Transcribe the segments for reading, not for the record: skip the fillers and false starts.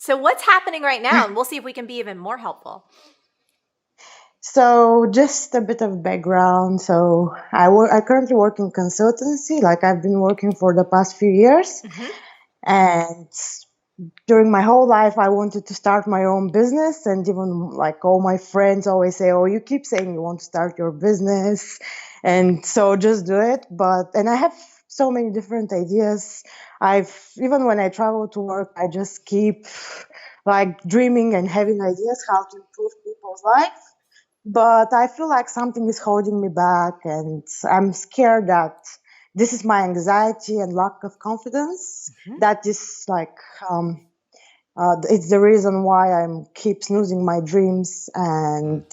So what's happening right now? And we'll see if we can be even more helpful. So just a bit of background. So I currently work in consultancy, like I've been working for the past few years. Mm-hmm. And during my whole life, I wanted to start my own business. And even like all my friends always say, oh, you keep saying you want to start your business. And so just do it. And I have so many different ideas. Even when I travel to work, I just keep like dreaming and having ideas how to improve people's life. But I feel like something is holding me back, and I'm scared that this is my anxiety and lack of confidence. Mm-hmm. That is like it's the reason why I'm keep snoozing my dreams, and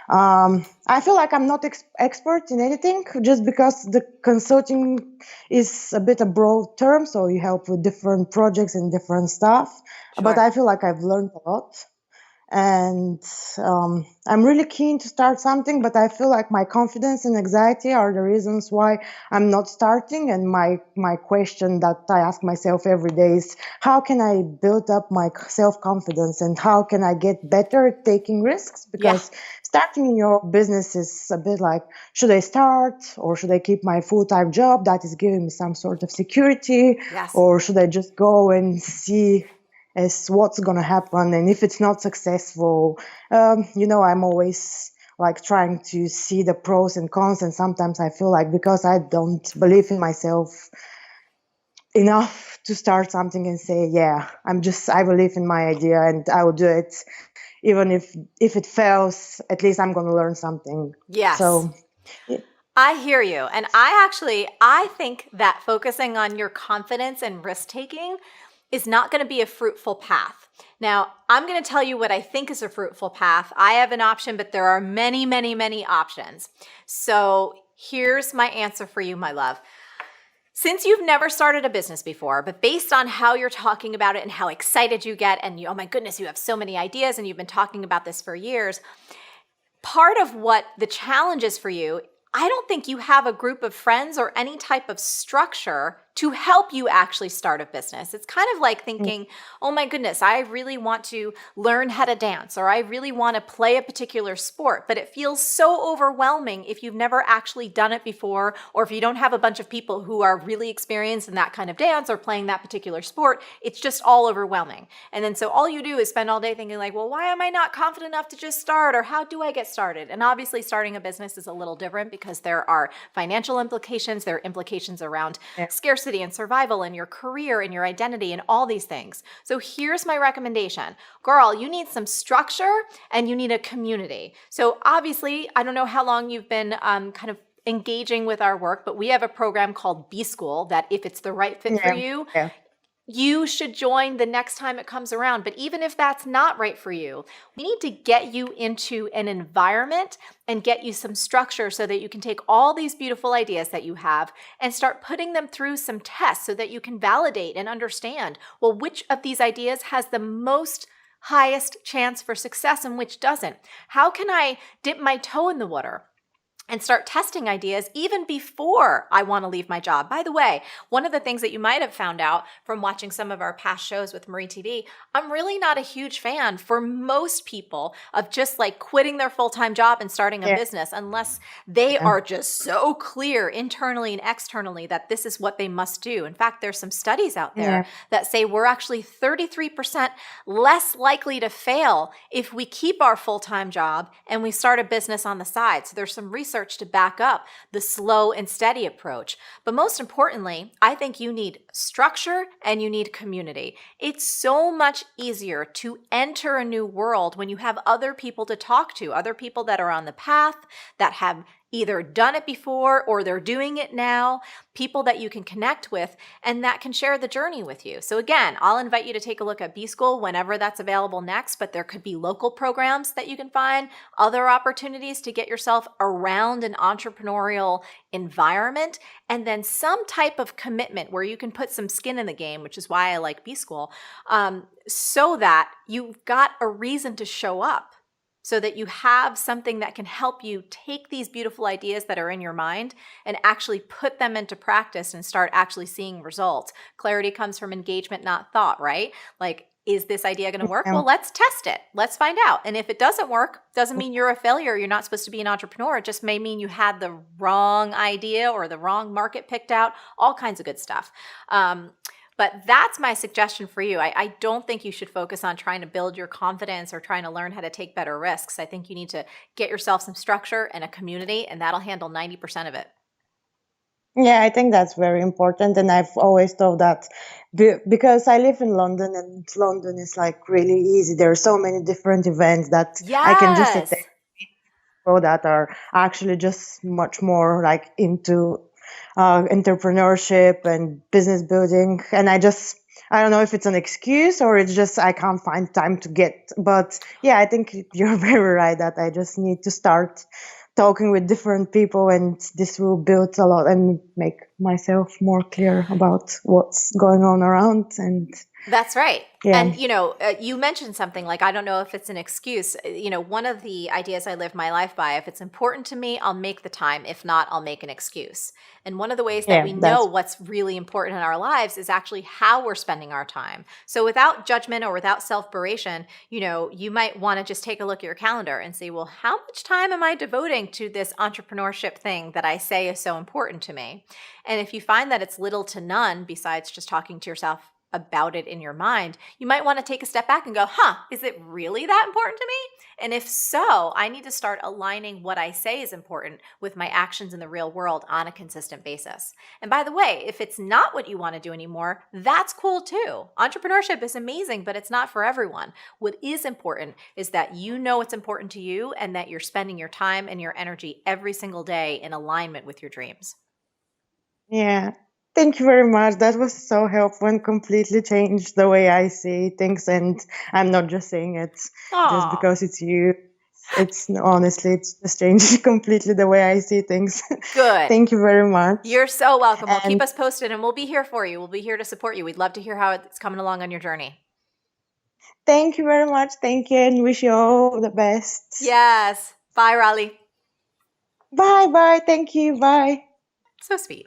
I feel like I'm not expert in anything just because the consulting is a bit a broad term, so you help with different projects and different stuff. But Sure. I feel like I've learned a lot, and I'm really keen to start something, but I feel like my confidence and anxiety are the reasons why I'm not starting. And my question that I ask myself every day is, how can I build up my self-confidence, and how can I get better at taking risks? Yeah. Because starting your business is a bit like, should I start, or should I keep my full-time job that is giving me some sort of security, Yes. or should I just go and see as what's going to happen? And if it's not successful, I'm always like trying to see the pros and cons. And sometimes I feel like because I don't believe in myself enough to start something and say, yeah, I believe in my idea and I will do it. Even if it fails, at least I'm going to learn something. Yes. So yeah. I hear you. And I think that focusing on your confidence and risk taking is not going to be a fruitful path. Now, I'm going to tell you what I think is a fruitful path. I have an option, but there are many, many, many options. So here's my answer for you, my love. Since you've never started a business before, but based on how you're talking about it and how excited you get, and oh my goodness, you have so many ideas and you've been talking about this for years, part of what the challenge is for you, I don't think you have a group of friends or any type of structure to help you actually start a business. It's kind of like thinking, oh my goodness, I really want to learn how to dance, or I really want to play a particular sport, but it feels so overwhelming if you've never actually done it before, or if you don't have a bunch of people who are really experienced in that kind of dance or playing that particular sport. It's just all overwhelming. And then so all you do is spend all day thinking like, well, why am I not confident enough to just start, or how do I get started? And obviously starting a business is a little different because there are financial implications, there are implications around scarcity and survival and your career and your identity and all these things. So here's my recommendation. Girl, you need some structure and you need a community. So obviously, I don't know how long you've been kind of engaging with our work, but we have a program called B School that if it's the right fit for Yeah, you, yeah. you should join the next time it comes around. But even if that's not right for you, we need to get you into an environment and get you some structure so that you can take all these beautiful ideas that you have and start putting them through some tests so that you can validate and understand, well, which of these ideas has the most highest chance for success and which doesn't. How can I dip my toe in the water and start testing ideas even before I want to leave my job? By the way, one of the things that you might have found out from watching some of our past shows with Marie TV, I'm really not a huge fan for most people of just like quitting their full-time job and starting a Yeah, business unless they yeah. are just so clear internally and externally that this is what they must do. In fact, there's some studies out there Yeah. that say we're actually 33% less likely to fail if we keep our full-time job and we start a business on the side. So there's some research to back up the slow and steady approach. But most importantly, I think you need structure and you need community. It's so much easier to enter a new world when you have other people to talk to, other people that are on the path, that have either done it before or they're doing it now, people that you can connect with and that can share the journey with you. So again, I'll invite you to take a look at B School whenever that's available next, but there could be local programs that you can find, other opportunities to get yourself around an entrepreneurial environment, and then some type of commitment where you can put some skin in the game, which is why I like B School, so that you've got a reason to show up, so that you have something that can help you take these beautiful ideas that are in your mind and actually put them into practice and start actually seeing results. Clarity comes from engagement, not thought, right? Like Is this idea going to work? Yeah. Well, let's test it. Let's find out. And if it doesn't work, doesn't mean you're a failure. You're not supposed to be an entrepreneur. It just may mean you had the wrong idea or the wrong market picked out, all kinds of good stuff. But that's my suggestion for you. I don't think you should focus on trying to build your confidence or trying to learn how to take better risks. I think you need to get yourself some structure and a community, and that'll handle 90% of it. Yeah, I think that's very important. And I've always thought that because I live in London and London is like really easy. There are so many different events that I can just Yes. attend, people that are actually just much more like into entrepreneurship and business building. And I don't know if it's an excuse or it's just I can't find time to get. But yeah, I think you're very right that I just need to start talking with different people, and this will build a lot and make myself more clear about what's going on around. And That's right. yeah. And, you mentioned something like, I don't know if it's an excuse. One of the ideas I live my life by, if it's important to me, I'll make the time. If not, I'll make an excuse. And one of the ways that Yeah, we know that's what's really important in our lives is actually how we're spending our time. So without judgment or without self-beration, you might want to just take a look at your calendar and say, well, how much time am I devoting to this entrepreneurship thing that I say is so important to me? And if you find that it's little to none, besides just talking to yourself about it in your mind, you might want to take a step back and go, is it really that important to me? And if so, I need to start aligning what I say is important with my actions in the real world on a consistent basis. And by the way, if it's not what you want to do anymore, that's cool too. Entrepreneurship is amazing, but it's not for everyone. What is important is that you know what's important to you and that you're spending your time and your energy every single day in alignment with your dreams. Yeah. Thank you very much. That was so helpful and completely changed the way I see things. And I'm not just saying it just Aw. because it's you. It's honestly, it's just changed completely the way I see things. Good. Thank you very much. You're so welcome. Well, keep And us posted and we'll be here for you. We'll be here to support you. We'd love to hear how it's coming along on your journey. thank you very much. Thank you, and wish you all the best. Yes. Bye, Raleigh. Bye bye. Thank you. Bye. So sweet.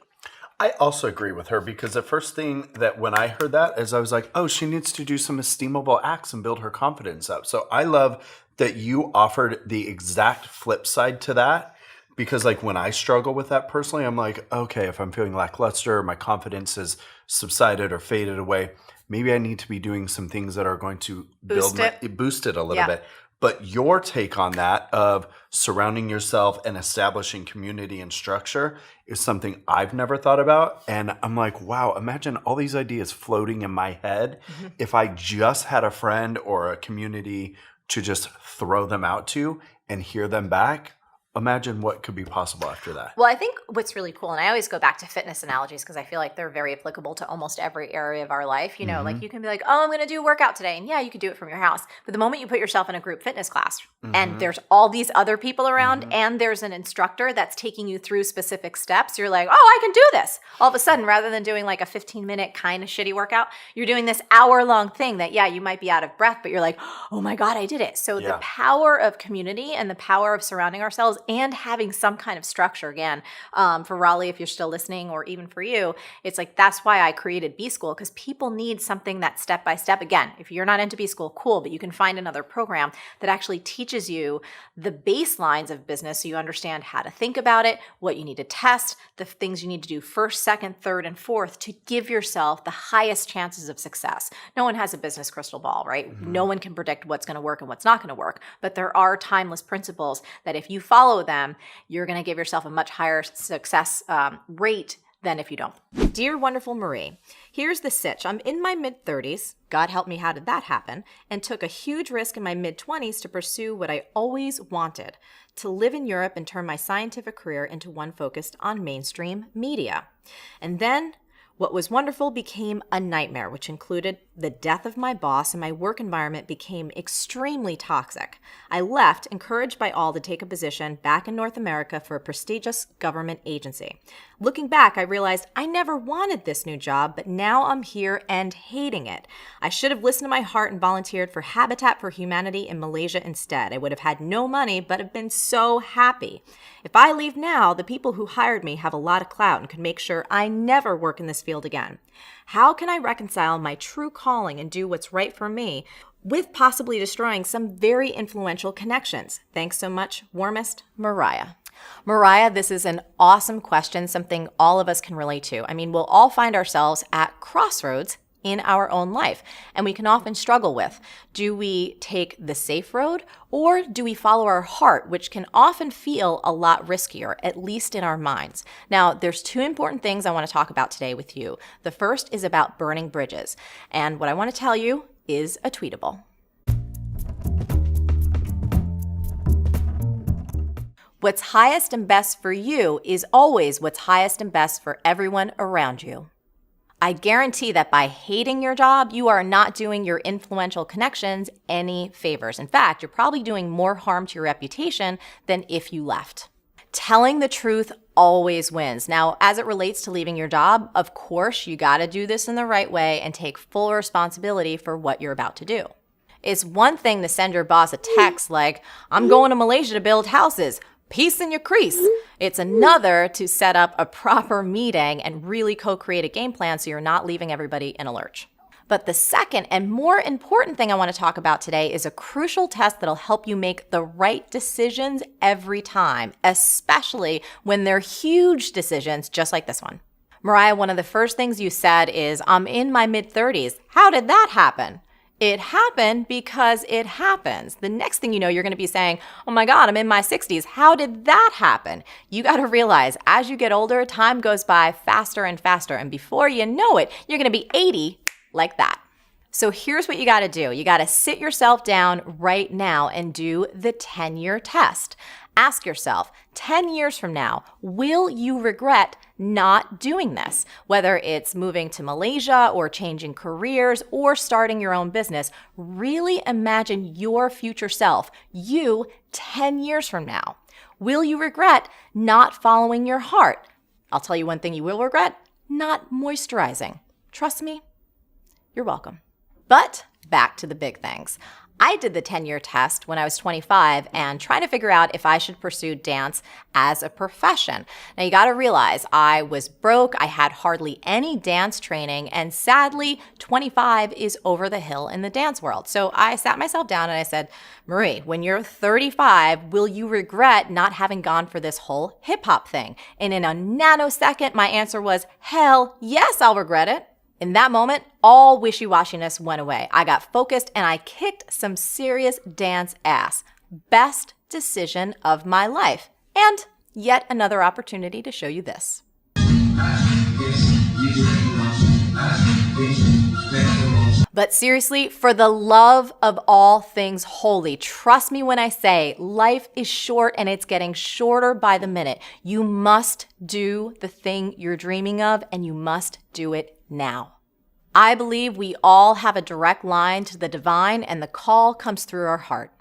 I also agree with her because the first thing that when I heard that is I was like, oh, she needs to do some esteemable acts and build her confidence up. So I love that you offered the exact flip side to that, because like when I struggle with that personally, I'm like, okay, if I'm feeling lackluster, my confidence has subsided or faded away, maybe I need to be doing some things that are going to Boost boost it a little bit. But your take on that of surrounding yourself and establishing community and structure is something I've never thought about. And I'm like, wow, imagine all these ideas floating in my head. Mm-hmm. If I just had a friend or a community to just throw them out to and hear them back, imagine what could be possible after that. Well, I think what's really cool, and I always go back to fitness analogies because I feel like they're very applicable to almost every area of our life. Like you can be like, oh, I'm going to do a workout today. And yeah, you could do it from your house. But the moment you put yourself in a group fitness class and there's all these other people around and there's an instructor that's taking you through specific steps, you're like, oh, I can do this. All of a sudden, rather than doing like a 15-minute kind of shitty workout, you're doing this hour-long thing that, yeah, you might be out of breath, but you're like, oh my God, I did it. So the power of community and the power of surrounding ourselves and having some kind of structure, again, for Raleigh, if you're still listening, or even for you, it's like, that's why I created B School, because people need something that's step-by-step. Again, if you're not into B School, cool, but you can find another program that actually teaches you the baselines of business so you understand how to think about it, what you need to test, the things you need to do first, second, third, and fourth to give yourself the highest chances of success. No one has a business crystal ball, right? No one can predict what's going to work and what's not going to work, but there are timeless principles that if you follow them, you're going to give yourself a much higher success rate than if you don't. Dear wonderful Marie, here's the sitch. I'm in my mid-30s. God help me, how did that happen? And took a huge risk in my mid-20s to pursue what I always wanted, to live in Europe and turn my scientific career into one focused on mainstream media. And then what was wonderful became a nightmare, which included the death of my boss, and my work environment became extremely toxic. I left, encouraged by all to take a position back in North America for a prestigious government agency. Looking back, I realized I never wanted this new job, but now I'm here and hating it. I should have listened to my heart and volunteered for Habitat for Humanity in Malaysia instead. I would have had no money, but have been so happy. If I leave now, the people who hired me have a lot of clout and could make sure I never work in this field again. How can I reconcile my true calling and do what's right for me with possibly destroying some very influential connections? Thanks so much, warmest, Mariah. Mariah, this is an awesome question, something all of us can relate to. I mean, we'll all find ourselves at crossroads in our own life, and we can often struggle with, do we take the safe road or do we follow our heart, which can often feel a lot riskier, at least in our minds? Now, there's two important things I want to talk about today with you. The first is about burning bridges, and what I want to tell you is a tweetable. What's highest and best for you is always what's highest and best for everyone around you. I guarantee that by hating your job, you are not doing your influential connections any favors. In fact, you're probably doing more harm to your reputation than if you left. Telling the truth always wins. Now, as it relates to leaving your job, of course, you got to do this in the right way and take full responsibility for what you're about to do. It's one thing to send your boss a text like, "I'm going to Malaysia to build houses. Peace in your crease." It's another to set up a proper meeting and really co-create a game plan so you're not leaving everybody in a lurch. But the second and more important thing I want to talk about today is a crucial test that'll help you make the right decisions every time, especially when they're huge decisions just like this one. Mariah, one of the first things you said is, "I'm in my mid-30s. How did that happen?" It happened because it happens. The next thing you know, you're going to be saying, "Oh my God, I'm in my 60s. How did that happen?" You got to realize as you get older, time goes by faster and faster. And before you know it, you're going to be 80 like that. So here's what you got to do. You got to sit yourself down right now and do the 10-year test. Ask yourself, 10 years from now, will you regret not doing this? Whether it's moving to Malaysia or changing careers or starting your own business, really imagine your future self, you 10 years from now. Will you regret not following your heart? I'll tell you one thing you will regret, not moisturizing. Trust me, you're welcome. But back to the big things. I did the 10-year test when I was 25 and trying to figure out if I should pursue dance as a profession. Now you got to realize I was broke, I had hardly any dance training, and sadly 25 is over the hill in the dance world. So I sat myself down and I said, "Marie, when you're 35, will you regret not having gone for this whole hip hop thing?" And in a nanosecond, my answer was, "Hell yes, I'll regret it." In that moment, all wishy-washiness went away. I got focused and I kicked some serious dance ass. Best decision of my life. And yet another opportunity to show you this. But seriously, for the love of all things holy, trust me when I say life is short and it's getting shorter by the minute. You must do the thing you're dreaming of and you must do it now. I believe we all have a direct line to the divine and the call comes through our heart.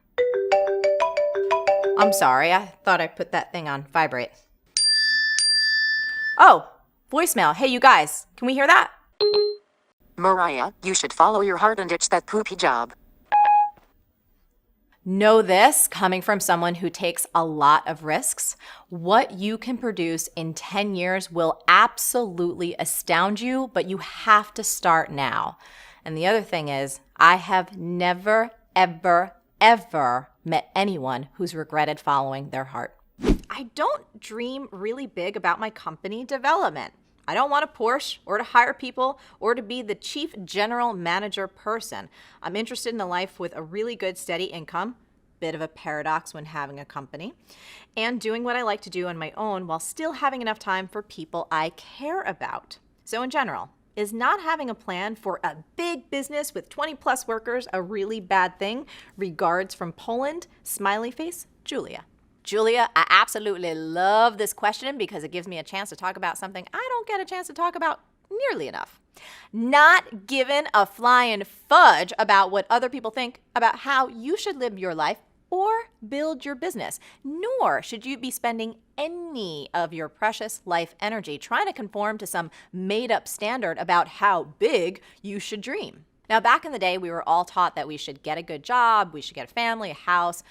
I'm sorry, I thought I put that thing on vibrate. Oh, voicemail. Hey, you guys, can we hear that? Mariah, you should follow your heart and ditch that poopy job. Know this, coming from someone who takes a lot of risks, what you can produce in 10 years will absolutely astound you, but you have to start now. And the other thing is, I have never, ever, ever met anyone who's regretted following their heart. I don't dream really big about my company development. I don't want a Porsche or to hire people or to be the chief general manager person. I'm interested in a life with a really good steady income, bit of a paradox when having a company, and doing what I like to do on my own while still having enough time for people I care about. So in general, is not having a plan for a big business with 20 plus workers a really bad thing? Regards from Poland, smiley face, Julia. Julia, I absolutely love this question because it gives me a chance to talk about something I don't get a chance to talk about nearly enough. Not given a flying fudge about what other people think about how you should live your life or build your business, nor should you be spending any of your precious life energy trying to conform to some made-up standard about how big you should dream. Now, back in the day, we were all taught that we should get a good job, we should get a family, a house,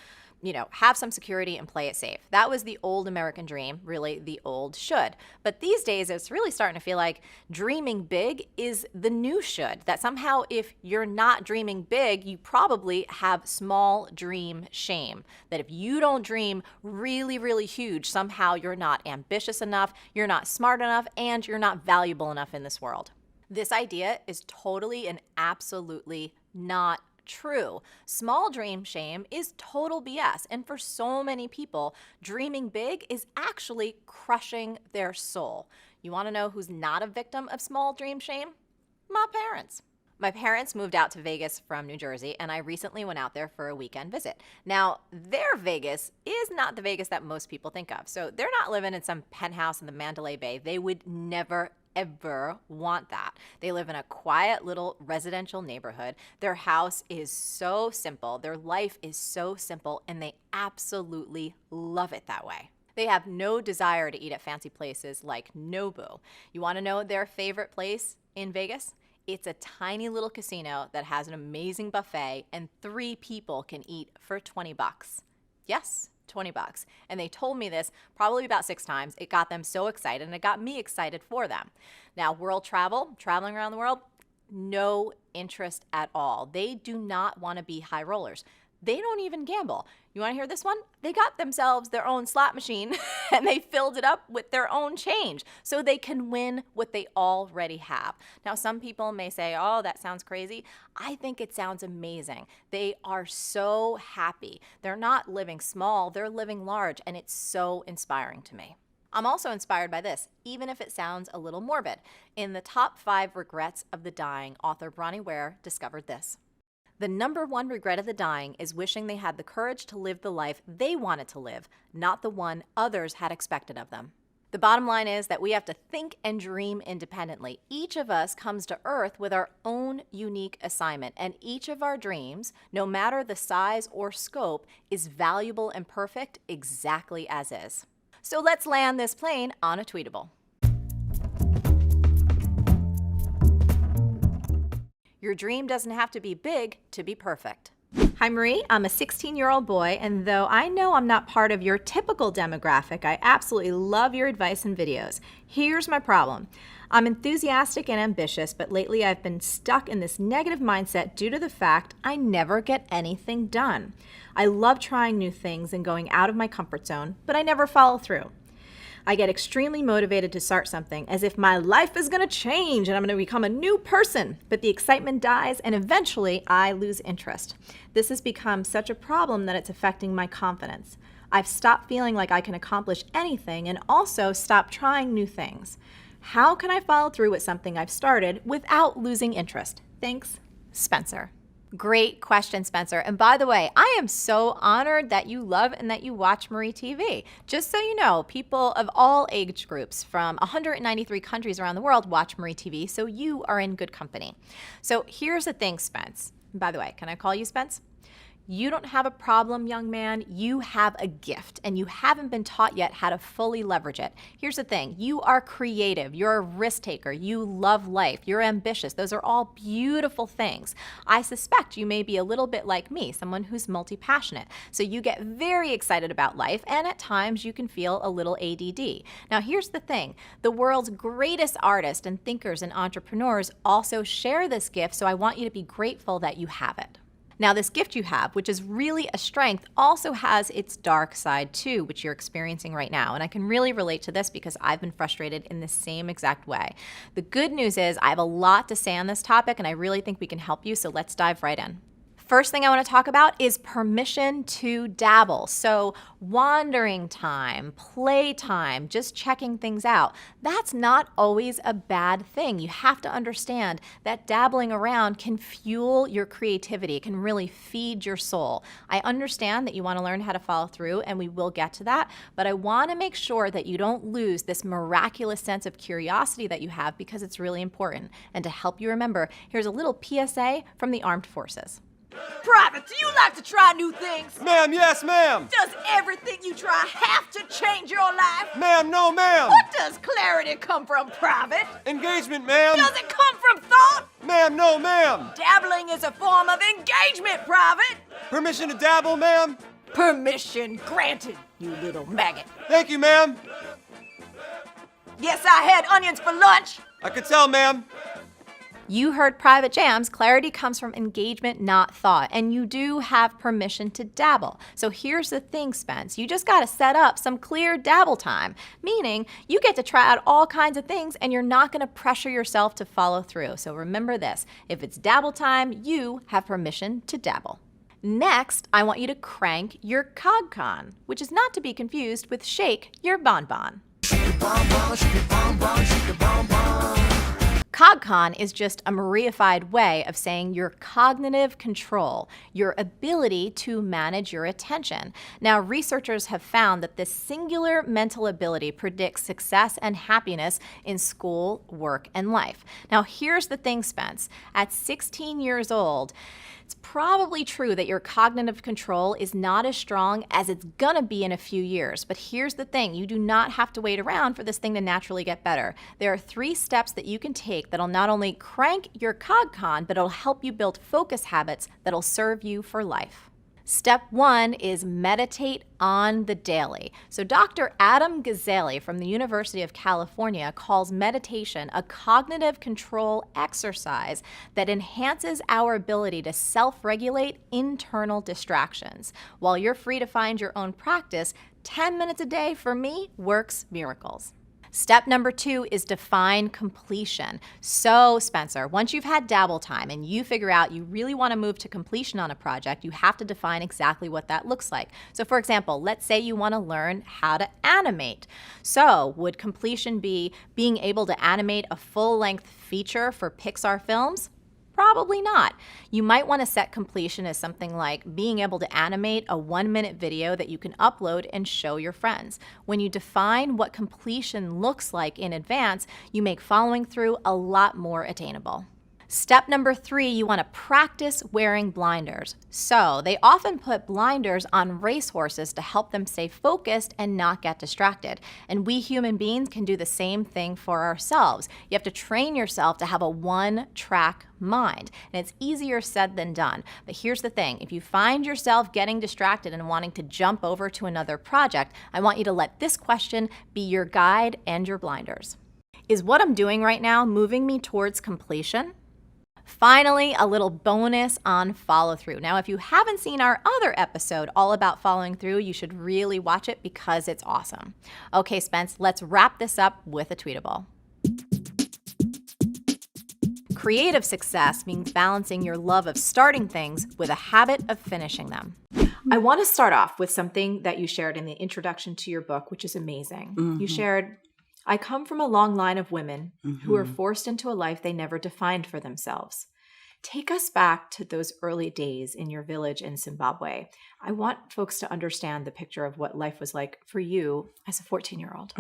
have some security and play it safe. That was the old American dream, really the old should. But these days, it's really starting to feel like dreaming big is the new should. That somehow if you're not dreaming big, you probably have small dream shame. That if you don't dream really, really huge, somehow you're not ambitious enough, you're not smart enough, and you're not valuable enough in this world. This idea is totally and absolutely not true. Small dream shame is total BS. And for so many people, dreaming big is actually crushing their soul. You want to know who's not a victim of small dream shame? My parents. My parents moved out to Vegas from New Jersey, and I recently went out there for a weekend visit. Now, their Vegas is not the Vegas that most people think of. So they're not living in some penthouse in the Mandalay Bay. They would never ever want that. They live in a quiet little residential neighborhood. Their house is so simple. Their life is so simple, and they absolutely love it that way. They have no desire to eat at fancy places like Nobu. You want to know their favorite place in Vegas? It's a tiny little casino that has an amazing buffet, and 3 people can eat for $20. Yes, $20. And they told me this probably about 6 times. It got them so excited, and it got me excited for them. Now, world travel, traveling around the world, no interest at all. They do not want to be high rollers. They don't even gamble. You want to hear this one? They got themselves their own slot machine and they filled it up with their own change so they can win what they already have. Now, some people may say, oh, that sounds crazy. I think it sounds amazing. They are so happy. They're not living small, they're living large, and it's so inspiring to me. I'm also inspired by this, even if it sounds a little morbid. In the top 5 regrets of the dying, author Bronnie Ware discovered this. The number 1 regret of the dying is wishing they had the courage to live the life they wanted to live, not the one others had expected of them. The bottom line is that we have to think and dream independently. Each of us comes to Earth with our own unique assignment, and each of our dreams, no matter the size or scope, is valuable and perfect exactly as is. So let's land this plane on a tweetable. Your dream doesn't have to be big to be perfect. Hi Marie, I'm a 16-year-old boy, and though I know I'm not part of your typical demographic, I absolutely love your advice and videos. Here's my problem. I'm enthusiastic and ambitious, but lately I've been stuck in this negative mindset due to the fact I never get anything done. I love trying new things and going out of my comfort zone, but I never follow through. I get extremely motivated to start something as if my life is going to change and I'm going to become a new person, but the excitement dies and eventually I lose interest. This has become such a problem that it's affecting my confidence. I've stopped feeling like I can accomplish anything and also stopped trying new things. How can I follow through with something I've started without losing interest? Thanks, Spencer. Great question, Spencer. And by the way, I am so honored that you love and that you watch Marie TV. Just so you know, people of all age groups from 193 countries around the world watch Marie TV, so you are in good company. So here's the thing, Spence. By the way, can I call you Spence? You don't have a problem, young man. You have a gift, and you haven't been taught yet how to fully leverage it. Here's the thing. You are creative. You're a risk taker. You love life. You're ambitious. Those are all beautiful things. I suspect you may be a little bit like me, someone who's multi-passionate. So you get very excited about life, and at times you can feel a little ADD. Now, here's the thing. The world's greatest artists and thinkers and entrepreneurs also share this gift, so I want you to be grateful that you have it. Now, this gift you have, which is really a strength, also has its dark side too, which you're experiencing right now. And I can really relate to this because I've been frustrated in the same exact way. The good news is I have a lot to say on this topic, and I really think we can help you, so let's dive right in. First thing I want to talk about is permission to dabble. So wandering time, play time, just checking things out. That's not always a bad thing. You have to understand that dabbling around can fuel your creativity. It can really feed your soul. I understand that you want to learn how to follow through, and we will get to that, but I want to make sure that you don't lose this miraculous sense of curiosity that you have because it's really important. And to help you remember, here's a little PSA from the Armed Forces. Private, do you like to try new things? Ma'am, yes, ma'am. Does everything you try have to change your life? Ma'am, no, ma'am. What does clarity come from, Private? Engagement, ma'am. Does it come from thought? Ma'am, no, ma'am. Dabbling is a form of engagement, Private. Permission to dabble, ma'am? Permission granted, you little maggot. Thank you, ma'am. Yes, I had onions for lunch. I could tell, ma'am. You heard Private Jams. Clarity comes from engagement, not thought. And you do have permission to dabble. So here's the thing, Spence. You just got to set up some clear dabble time, meaning you get to try out all kinds of things and you're not going to pressure yourself to follow through. So remember this. If it's dabble time, you have permission to dabble. Next, I want you to crank your CogCon, which is not to be confused with shake your bonbon. CogCon is just a Mariaified way of saying your cognitive control, your ability to manage your attention. Now, researchers have found that this singular mental ability predicts success and happiness in school, work, and life. Now, here's the thing, Spence. At 16 years old, it's probably true that your cognitive control is not as strong as it's gonna be in a few years. But here's the thing, you do not have to wait around for this thing to naturally get better. There are 3 steps that you can take that'll not only crank your CogCon, but it'll help you build focus habits that'll serve you for life. Step 1 is meditate on the daily. So Dr. Adam Gazzaley from the University of California calls meditation a cognitive control exercise that enhances our ability to self-regulate internal distractions. While you're free to find your own practice, 10 minutes a day for me works miracles. Step number 2 is define completion. So, Spencer, once you've had dabble time and you figure out you really want to move to completion on a project, you have to define exactly what that looks like. So, for example, let's say you want to learn how to animate. So, would completion be being able to animate a full-length feature for Pixar films? Probably not. You might want to set completion as something like being able to animate a 1-minute video that you can upload and show your friends. When you define what completion looks like in advance, you make following through a lot more attainable. Step number 3, you want to practice wearing blinders. So they often put blinders on racehorses to help them stay focused and not get distracted. And we human beings can do the same thing for ourselves. You have to train yourself to have a one-track mind. And it's easier said than done. But here's the thing, if you find yourself getting distracted and wanting to jump over to another project, I want you to let this question be your guide and your blinders. Is what I'm doing right now moving me towards completion? Finally, a little bonus on follow through. Now, if you haven't seen our other episode all about following through, you should really watch it because it's awesome. Okay, Spence, let's wrap this up with a tweetable. Creative success means balancing your love of starting things with a habit of finishing them. I want to start off with something that you shared in the introduction to your book, which is amazing. You shared, I come from a long line of women who were forced into a life they never defined for themselves. Take us back to those early days in your village in Zimbabwe. I want folks to understand the picture of what life was like for you as a 14-year-old.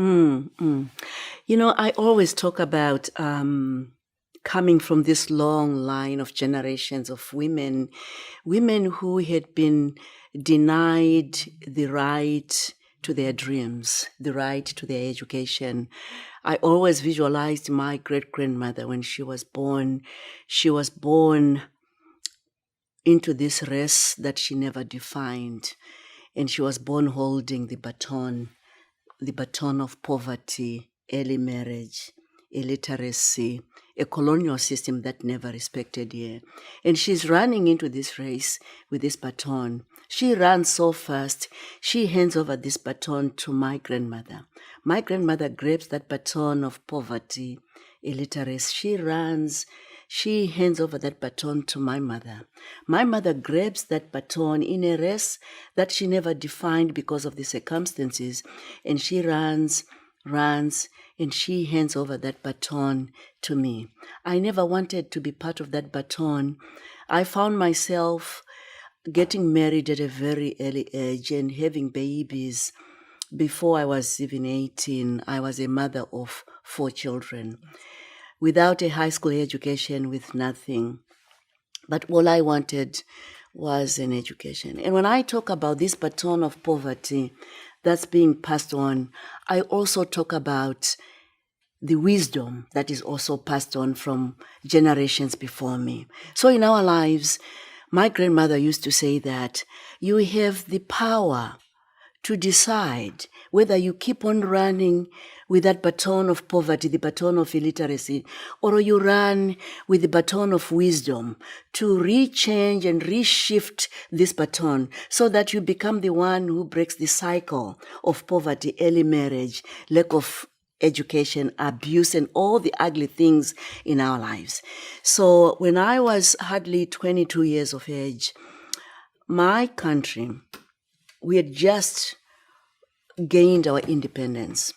You know, I always talk about coming from this long line of generations of women who had been denied the right to their dreams, the right to their education. I always visualized my great-grandmother when she was born. She was born into this race that she never defined. And she was born holding the baton of poverty, early marriage, illiteracy, a colonial system that never respected her. And she's running into this race with this baton. She runs so fast, she hands over this baton to my grandmother. My grandmother grabs that baton of poverty, illiteracy. She runs, she hands over that baton to my mother. My mother grabs that baton in a race that she never defined because of the circumstances, and she runs, and she hands over that baton to me. I never wanted to be part of that baton. I found myself getting married at a very early age and having babies. Before I was even 18, I was a mother of 4 children, without a high school education, with nothing. But all I wanted was an education. And when I talk about this baton of poverty that's being passed on, I also talk about the wisdom that is also passed on from generations before me. So in our lives, My grandmother used to say that you have the power to decide whether you keep on running with that baton of poverty, the baton of illiteracy, or you run with the baton of wisdom to rechange and reshift this baton so that you become the one who breaks the cycle of poverty, early marriage, lack of education, abuse, and all the ugly things in our lives. So when I was hardly 22 years of age, my country, we had just gained our independence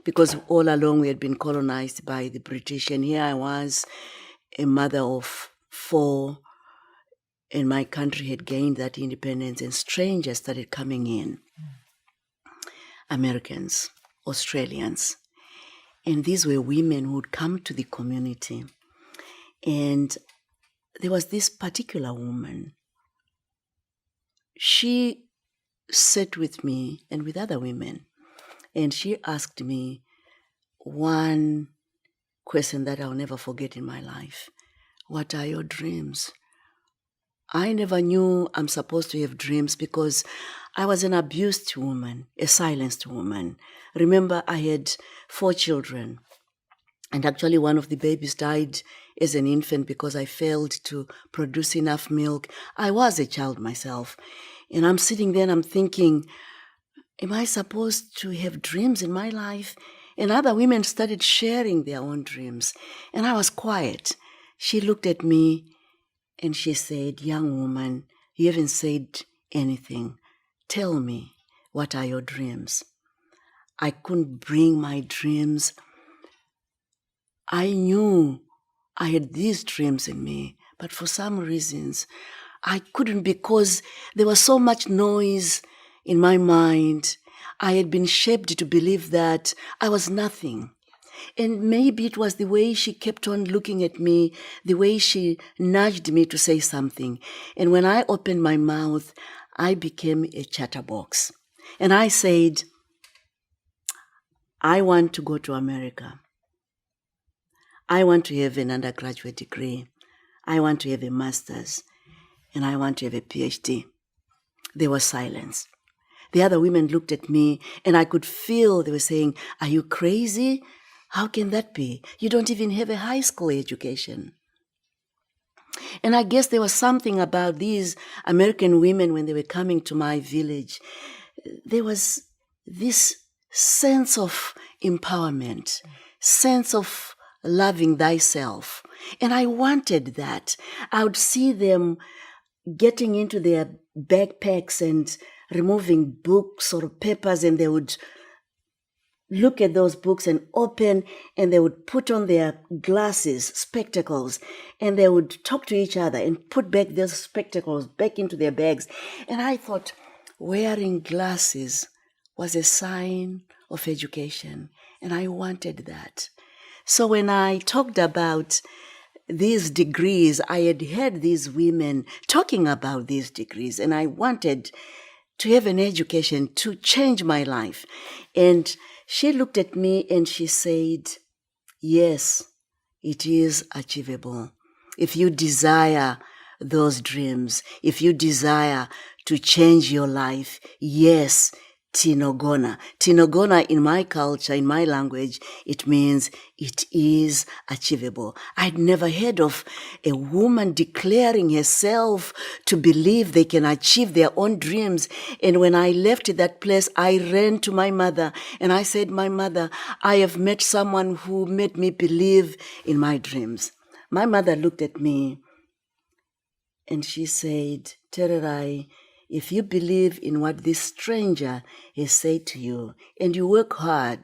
because all along we had been colonized by the British. And here I was, a mother of 4, and my country had gained that independence, and strangers started coming in. Americans, Australians. And these were women who would come to the community. And there was this particular woman. She sat with me and with other women, and she asked me one question that I'll never forget in my life. What are your dreams? I never knew I'm supposed to have dreams because I was an abused woman, a silenced woman. Remember, I had 4 children, and actually one of the babies died as an infant because I failed to produce enough milk. I was a child myself. And I'm sitting there and I'm thinking, am I supposed to have dreams in my life? And other women started sharing their own dreams. And I was quiet. She looked at me and she said, young woman, you haven't said anything. Tell me, what are your dreams? I couldn't bring my dreams. I knew I had these dreams in me, but for some reasons, I couldn't because there was so much noise in my mind. I had been shaped to believe that I was nothing. And maybe it was the way she kept on looking at me, the way she nudged me to say something. And when I opened my mouth, I became a chatterbox. And I said, I want to go to America. I want to have an undergraduate degree. I want to have a master's. And I want to have a PhD. There was silence. The other women looked at me and I could feel they were saying, are you crazy? How can that be? You don't even have a high school education. And I guess there was something about these American women when they were coming to my village. There was this sense of empowerment, sense of loving thyself. And I wanted that. I would see them getting into their backpacks and removing books or papers, and they would look at those books and open, and they would put on their glasses, spectacles, and they would talk to each other and put back those spectacles back into their bags. And I thought wearing glasses was a sign of education, and I wanted that. So when I talked about these degrees, I had heard these women talking about these degrees, and I wanted to have an education to change my life. And she looked at me and she said, yes, it is achievable. If you desire those dreams, if you desire to change your life, yes, Tinogona. Tinogona in my culture, in my language, it means it is achievable. I'd never heard of a woman declaring herself to believe they can achieve their own dreams. And when I left that place, I ran to my mother and I said, my mother, I have met someone who made me believe in my dreams. My mother looked at me and she said, Tererai, if you believe in what this stranger has said to you, and you work hard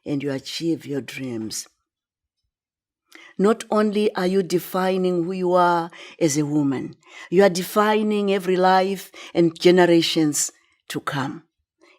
and you achieve your dreams, not only are you defining who you are as a woman, you are defining every life and generations to come.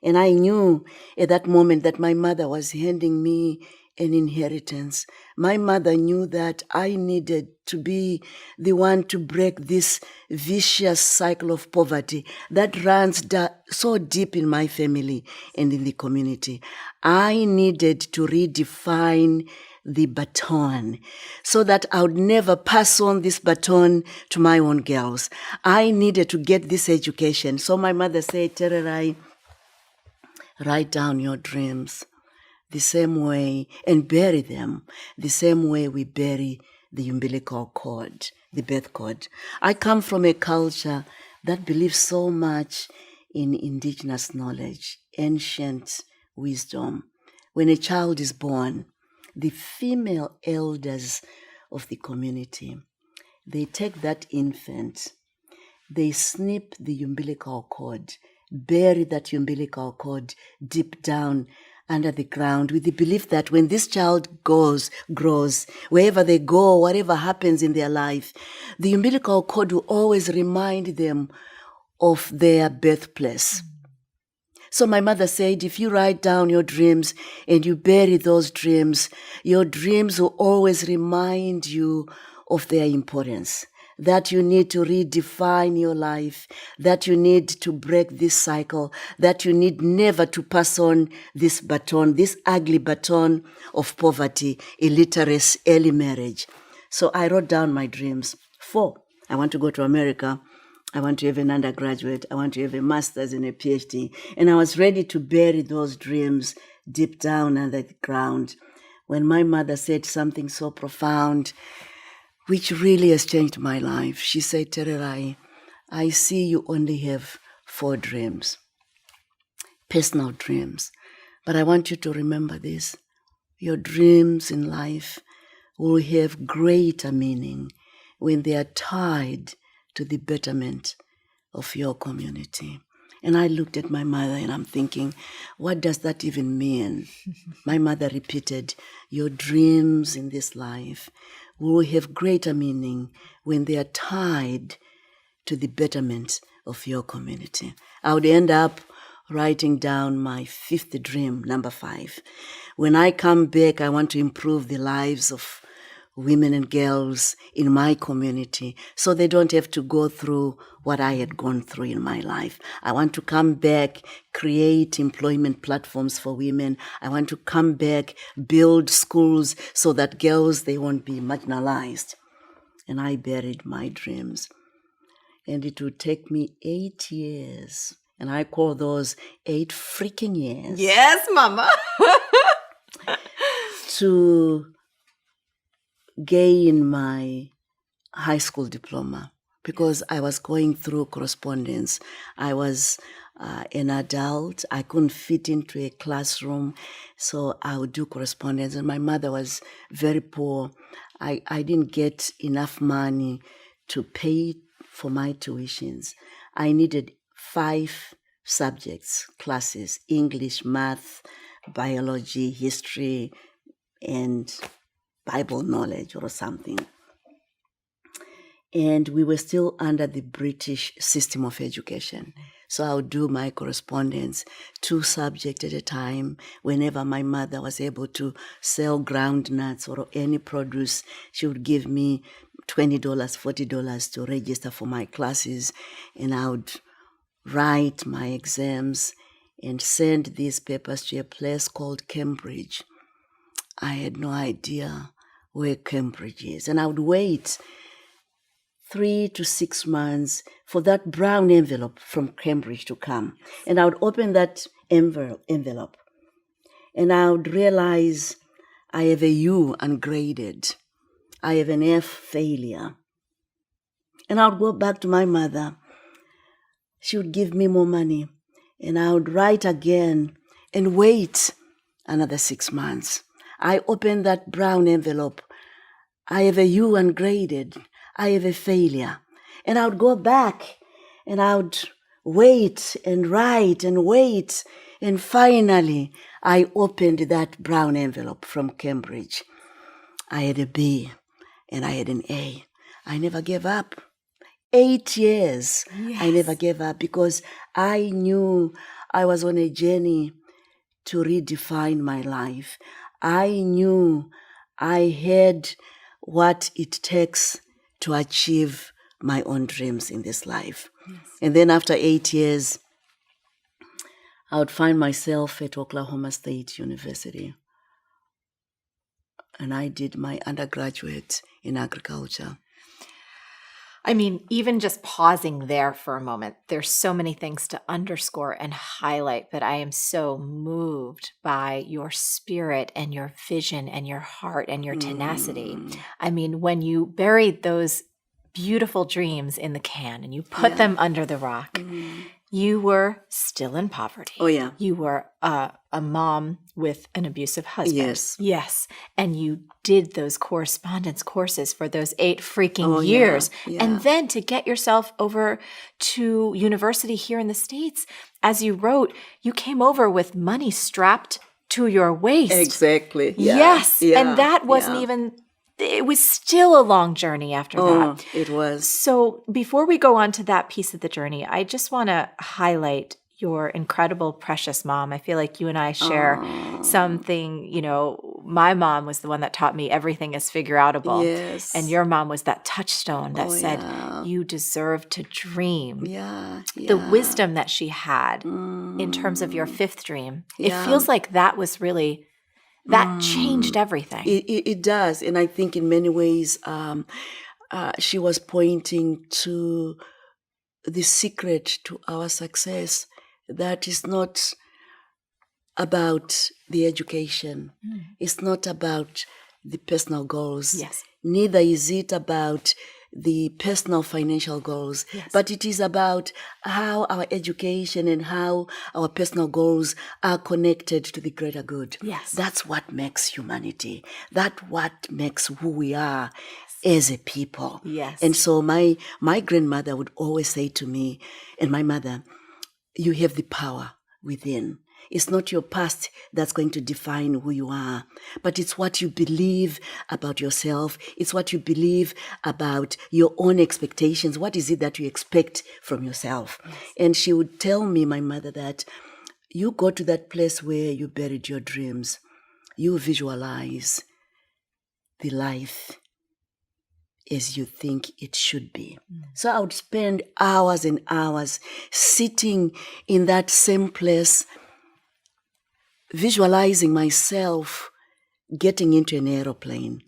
And I knew at that moment that my mother was handing me an inheritance. My mother knew that I needed to be the one to break this vicious cycle of poverty that runs so deep in my family and in the community. I needed to redefine the baton so that I would never pass on this baton to my own girls. I needed to get this education. So my mother said, Tererai, write down your dreams the same way and bury them the same way we bury the umbilical cord, the birth cord. I come from a culture that believes so much in indigenous knowledge, ancient wisdom. When a child is born, the female elders of the community, they take that infant, they snip the umbilical cord, bury that umbilical cord deep down under the ground with the belief that when this child grows, wherever they go, whatever happens in their life, the umbilical cord will always remind them of their birthplace. So my mother said, if you write down your dreams and you bury those dreams, your dreams will always remind you of their importance, that you need to redefine your life, that you need to break this cycle, that you need never to pass on this baton, this ugly baton of poverty, illiteracy, early marriage. So I wrote down my dreams. 4, I want to go to America. I want to have an undergraduate. I want to have a master's and a PhD. And I was ready to bury those dreams deep down under the ground when my mother said something so profound, which really has changed my life. She said, Tererai, I see you only have 4 dreams, personal dreams. But I want you to remember this. Your dreams in life will have greater meaning when they are tied to the betterment of your community. And I looked at my mother and I'm thinking, what does that even mean? My mother repeated, your dreams in this life will have greater meaning when they are tied to the betterment of your community. I would end up writing down my 5th dream, number 5. When I come back, I want to improve the lives of women and girls in my community so they don't have to go through what I had gone through in my life. I want to come back, create employment platforms for women. I want to come back, build schools so that girls, they won't be marginalized. And I buried my dreams. And it would take me 8 years. And I call those 8 freaking years. Yes, Mama. To gain my high school diploma because I was going through correspondence. I was an adult. I couldn't fit into a classroom, so I would do correspondence. And my mother was very poor. I didn't get enough money to pay for my tuitions. I needed 5 subjects, classes: English, math, biology, history, and Bible knowledge or something. And we were still under the British system of education. So I would do my correspondence, 2 subjects at a time. Whenever my mother was able to sell groundnuts or any produce, she would give me $20, $40 to register for my classes. And I would write my exams and send these papers to a place called Cambridge. I had no idea where Cambridge is. And I would wait 3 to 6 months for that brown envelope from Cambridge to come. And I would open that envelope and I would realize I have a U ungraded. I have an F failure. And I would go back to my mother. She would give me more money. And I would write again and wait another 6 months. I opened that brown envelope. I have a U ungraded. I have a failure. And I would go back and I would wait and write and wait. And finally, I opened that brown envelope from Cambridge. I had a B and I had an A. I never gave up. 8 years, yes. I never gave up because I knew I was on a journey to redefine my life. I knew I had what it takes to achieve my own dreams in this life. Yes. And then after 8 years, I would find myself at Oklahoma State University. and I did my undergraduate in agriculture. I mean, even just pausing there for a moment, there's so many things to underscore and highlight, but I am so moved by your spirit and your vision and your heart and your tenacity. I mean, when you buried those beautiful dreams in the can and you put them under the rock, you were still in poverty. Oh, yeah. You were a mom with an abusive husband. Yes. Yes. And you did those correspondence courses for those 8 freaking Oh, years. yeah. And then to get yourself over to university here in the States, as you wrote, you came over with money strapped to your waist. Exactly. Yeah. Yes. Yeah. And that wasn't Yeah. even, it was still a long journey after Oh, that. it was. So before we go on to that piece of the journey, I just want to highlight your incredible, precious mom. I feel like you and I share something, you know, my mom was the one that taught me everything is figure outable. Yes. And your mom was that touchstone that said, yeah. you deserve to dream. Yeah. The wisdom that she had in terms of your 5th dream, it Yeah. feels like that was really, that changed everything. It does. And I think in many ways, she was pointing to the secret to our success, that is not about the education. It's not about the personal goals. Yes. Neither is it about the personal financial goals, Yes. but it is about how our education and how our personal goals are connected to the greater good. Yes. That's what makes humanity. That's what makes who we are as a people. Yes. And so my grandmother would always say to me, and my mother, you have the power within. It's not your past that's going to define who you are, but it's what you believe about yourself. It's what you believe about your own expectations. What is it that you expect from yourself? Yes. And she would tell me, my mother, that you go to that place where you buried your dreams. You visualize the life as you think it should be. So I would spend hours and hours sitting in that same place, visualizing myself getting into an aeroplane.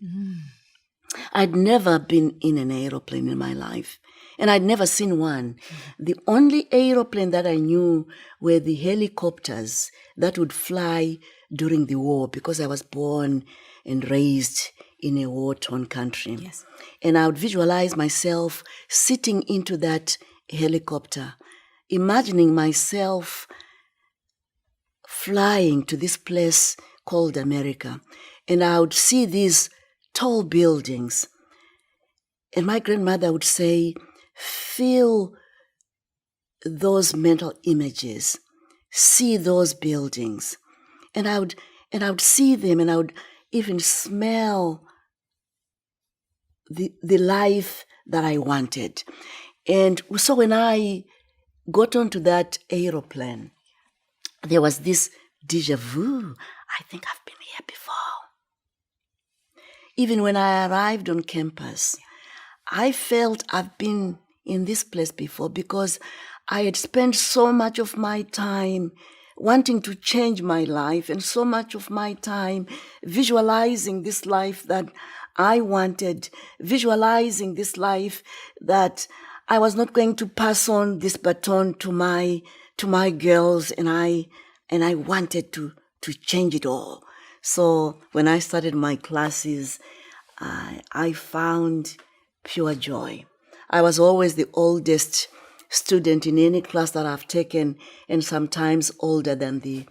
I'd never been in an aeroplane in my life, and I'd never seen one. The only aeroplane that I knew were the helicopters that would fly during the war, because I was born and raised in a war-torn country. Yes. And I would visualize myself sitting into that helicopter, imagining myself flying to this place called America. And I would see these tall buildings. And my grandmother would say, feel those mental images, see those buildings. And I would see them, and I would even smell the life that I wanted. And so when I got onto that aeroplane, there was this déjà vu. I think I've been here before. Even when I arrived on campus, I felt I've been in this place before, because I had spent so much of my time wanting to change my life, and so much of my time visualizing this life that I wanted, visualizing this life that I was not going to pass on this baton to my girls, and I wanted to change it all. So when I started my classes, I found pure joy. I was always the oldest student in any class that I've taken, and sometimes older than the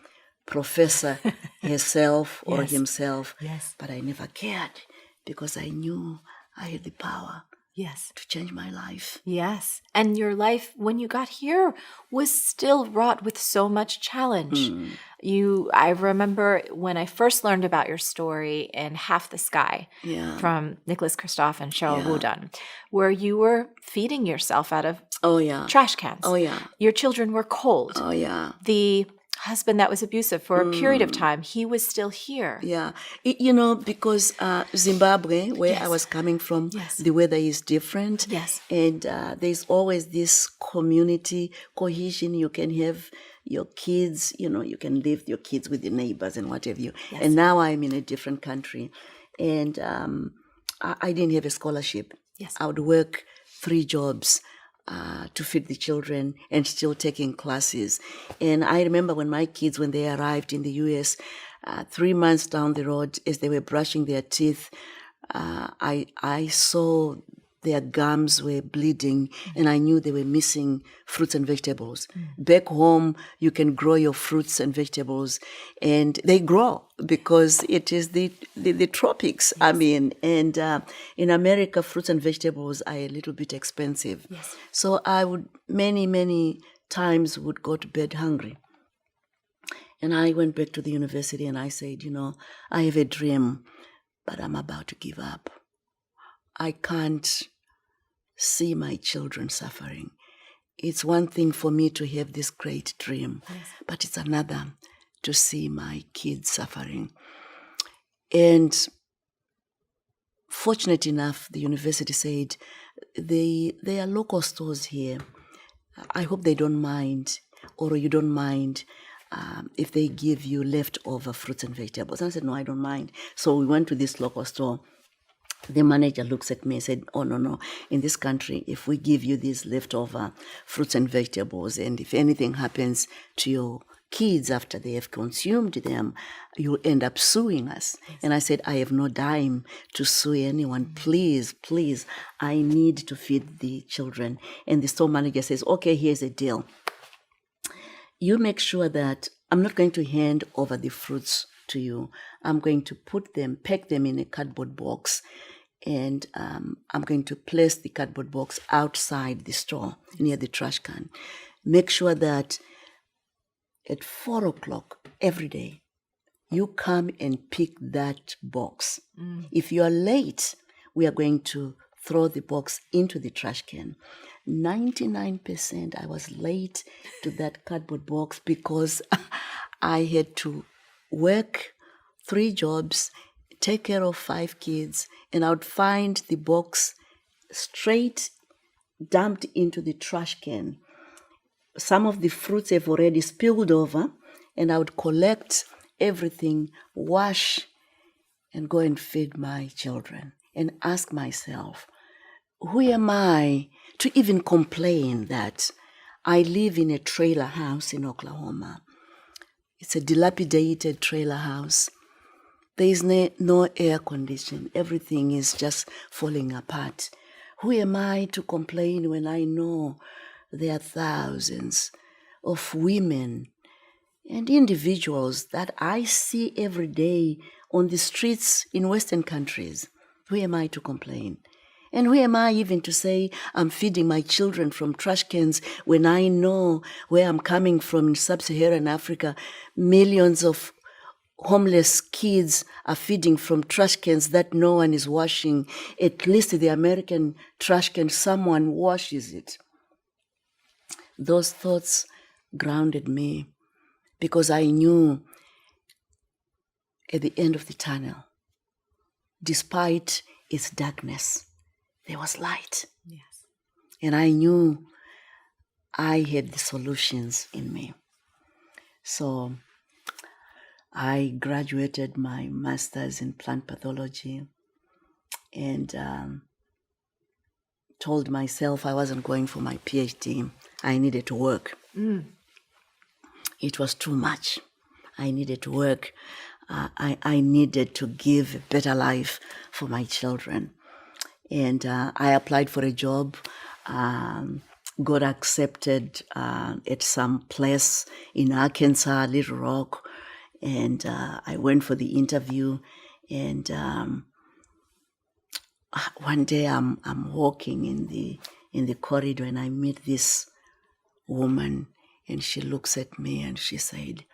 professor herself or Yes. himself. Yes. But I never cared, because I knew I had the power Yes. to change my life. Yes. And your life when you got here was still wrought with so much challenge. I remember when I first learned about your story in Half the Sky Yeah. from Nicholas Kristoff and Cheryl Yeah. Woodan, where you were feeding yourself out of Oh, yeah. trash cans. Oh, yeah. Your children were cold. Oh, yeah. The husband that was abusive for a period of time, he was still here. Yeah. Because Zimbabwe, where Yes. I was coming from, Yes. the weather is different. Yes. And there's always this community cohesion. You can have your kids, you can leave your kids with your neighbors and what have you. Yes. And now I'm in a different country. And I didn't have a scholarship. Yes. I would work 3 jobs to feed the children and still taking classes. And I remember when my kids, when they arrived in the US, 3 months down the road, as they were brushing their teeth, I saw their gums were bleeding, and I knew they were missing fruits and vegetables. Back home, you can grow your fruits and vegetables, and they grow because it is the tropics. I mean, and in America, fruits and vegetables are a little bit expensive. Yes. So I would many times would go to bed hungry. And I went back to the university and I said, I have a dream, but I'm about to give up. I can't see my children suffering. It's one thing for me to have this great dream, but it's another to see my kids suffering. And fortunate enough, the university said, there are local stores here. I hope they don't mind, or you don't mind, if they give you leftover fruits and vegetables. And I said, no, I don't mind. So we went to this local store. The manager looks at me and said, oh, no. In this country, if we give you these leftover fruits and vegetables, and if anything happens to your kids after they have consumed them, you'll end up suing us. And I said, I have no dime to sue anyone. Please, I need to feed the children. And the store manager says, okay, here's a deal. You make sure that I'm not going to hand over the fruits to you. I'm going to pack them in a cardboard box, and I'm going to place the cardboard box outside the store near the trash can. Make sure that at 4:00 every day, you come and pick that box. If you are late, we are going to throw the box into the trash can. 99% I was late to that cardboard box because I had to work 3 jobs, take care of 5 kids, and I would find the box straight dumped into the trash can. Some of the fruits have already spilled over, and I would collect everything, wash, and go and feed my children and ask myself, who am I to even complain that I live in a trailer house in Oklahoma? It's a dilapidated trailer house. There is no air condition. Everything is just falling apart. Who am I to complain when I know there are thousands of women and individuals that I see every day on the streets in Western countries? Who am I to complain? And who am I even to say I'm feeding my children from trash cans when I know where I'm coming from in sub-Saharan Africa? Millions of homeless kids are feeding from trash cans that no one is washing. At least the American trash can, someone washes it. Those thoughts grounded me because I knew at the end of the tunnel, despite its darkness, there was light. Yes. And I knew I had the solutions in me. So I graduated my master's in plant pathology and told myself I wasn't going for my PhD. I needed to work. It was too much. I needed to work. I needed to give a better life for my children. And I applied for a job, got accepted at some place in Arkansas, Little Rock, and I went for the interview. And one day I'm walking in the corridor and I meet this woman, and she looks at me and she said,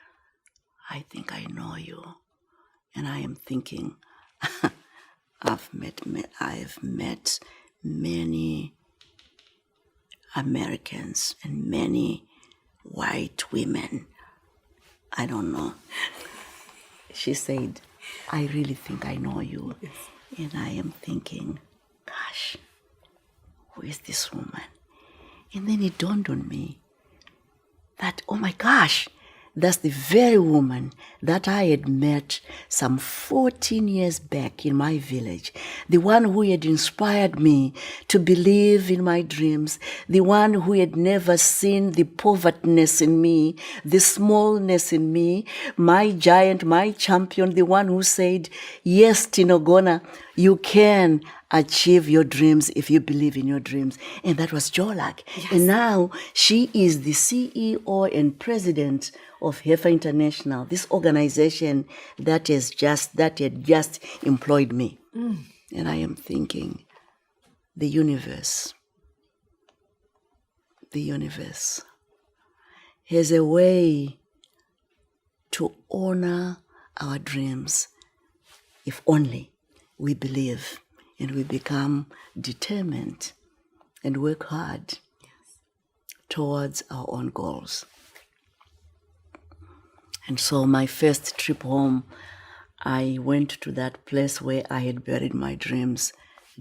I think I know you. And I am thinking, I've met many Americans and many white women. I don't know. She said, I really think I know you. Yes. And I am thinking, gosh, who is this woman? And then it dawned on me that, oh my gosh, That's the very woman that I had met some 14 years back in my village. The one who had inspired me to believe in my dreams. The one who had never seen the povertyness in me, the smallness in me, my giant, my champion, the one who said, yes, Tinogona, you can achieve your dreams if you believe in your dreams. And that was Jolak. Yes. And now she is the CEO and president of Heifer International, this organization that had just employed me. And I am thinking, the universe has a way to honor our dreams if only we believe and we become determined and work hard towards our own goals. And so my first trip home, I went to that place where I had buried my dreams,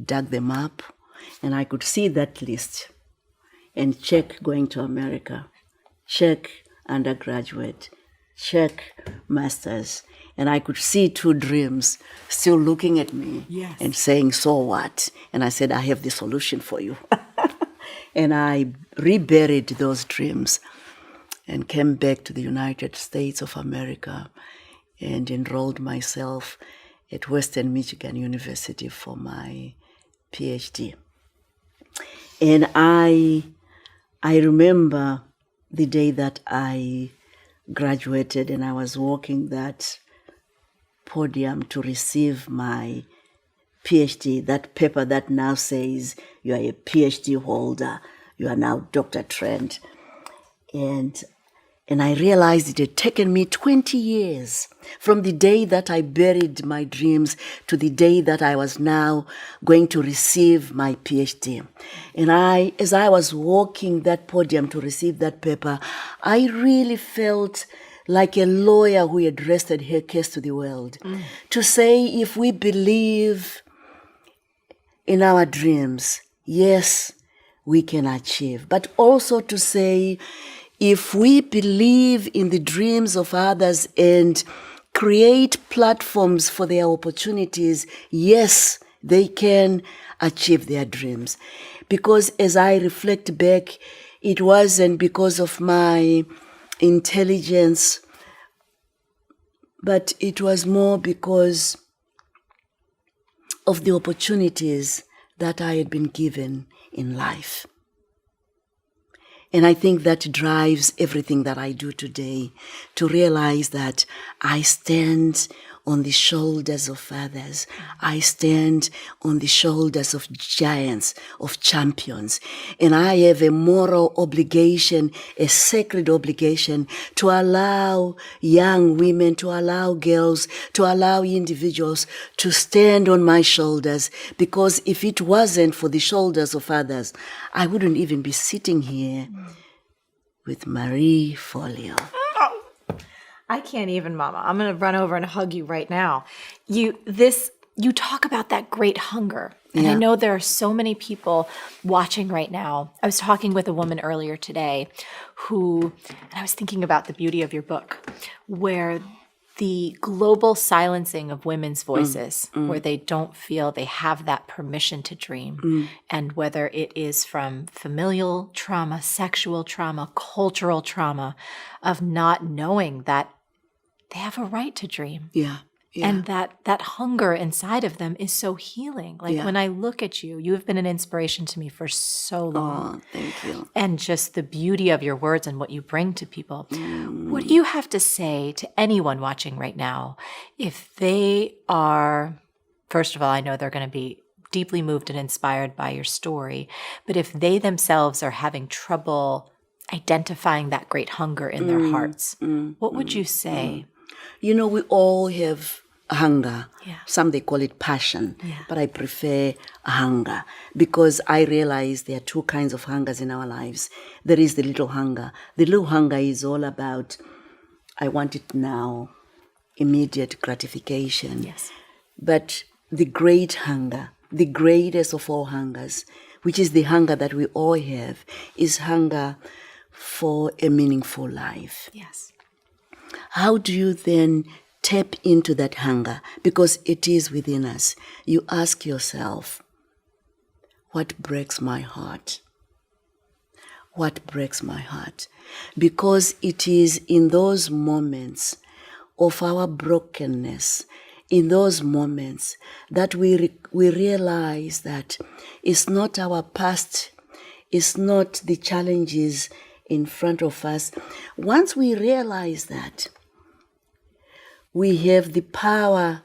dug them up, and I could see that list and check going to America, check undergraduate, check master's. And I could see 2 dreams still looking at me and saying, so what? And I said, I have the solution for you. And I reburied those dreams and came back to the United States of America and enrolled myself at Western Michigan University for my PhD. And I remember the day that I graduated and I was walking that podium to receive my PhD, that paper that now says you are a PhD holder, you are now Dr. Trent. And I realized it had taken me 20 years from the day that I buried my dreams to the day that I was now going to receive my PhD. And as I was walking that podium to receive that paper, I really felt like a lawyer who had rested her case to the world. To say, if we believe in our dreams, yes, we can achieve. But also to say, if we believe in the dreams of others and create platforms for their opportunities, yes, they can achieve their dreams. Because as I reflect back, it wasn't because of my intelligence, but it was more because of the opportunities that I had been given in life. And I think that drives everything that I do today, to realize that I stand on the shoulders of others. I stand on the shoulders of giants, of champions. And I have a moral obligation, a sacred obligation to allow young women, to allow girls, to allow individuals to stand on my shoulders. Because if it wasn't for the shoulders of others, I wouldn't even be sitting here with Marie Forleo. I can't even, Mama. I'm going to run over and hug you right now. You talk about that great hunger. And I know there are so many people watching right now. I was talking with a woman earlier today and I was thinking about the beauty of your book, where the global silencing of women's voices, where they don't feel they have that permission to dream, and whether it is from familial trauma, sexual trauma, cultural trauma, of not knowing that they have a right to dream. Yeah. And that hunger inside of them is so healing. Like when I look at you, you have been an inspiration to me for so long. Oh, thank you. And just the beauty of your words and what you bring to people. What do you have to say to anyone watching right now if they are, first of all, I know they're going to be deeply moved and inspired by your story, but if they themselves are having trouble identifying that great hunger in their hearts, what would you say? You know, we all have hunger. Some they call it passion, but I prefer hunger because I realize there are 2 kinds of hungers in our lives. There is the little hunger. The little hunger is all about, I want it now, immediate gratification. Yes. But the great hunger, the greatest of all hungers, which is the hunger that we all have, is hunger for a meaningful life. Yes. How do you then tap into that hunger? Because it is within us. You ask yourself, what breaks my heart? What breaks my heart? Because it is in those moments of our brokenness, in those moments that we realize that it's not our past, it's not the challenges in front of us. Once we realize that, we have the power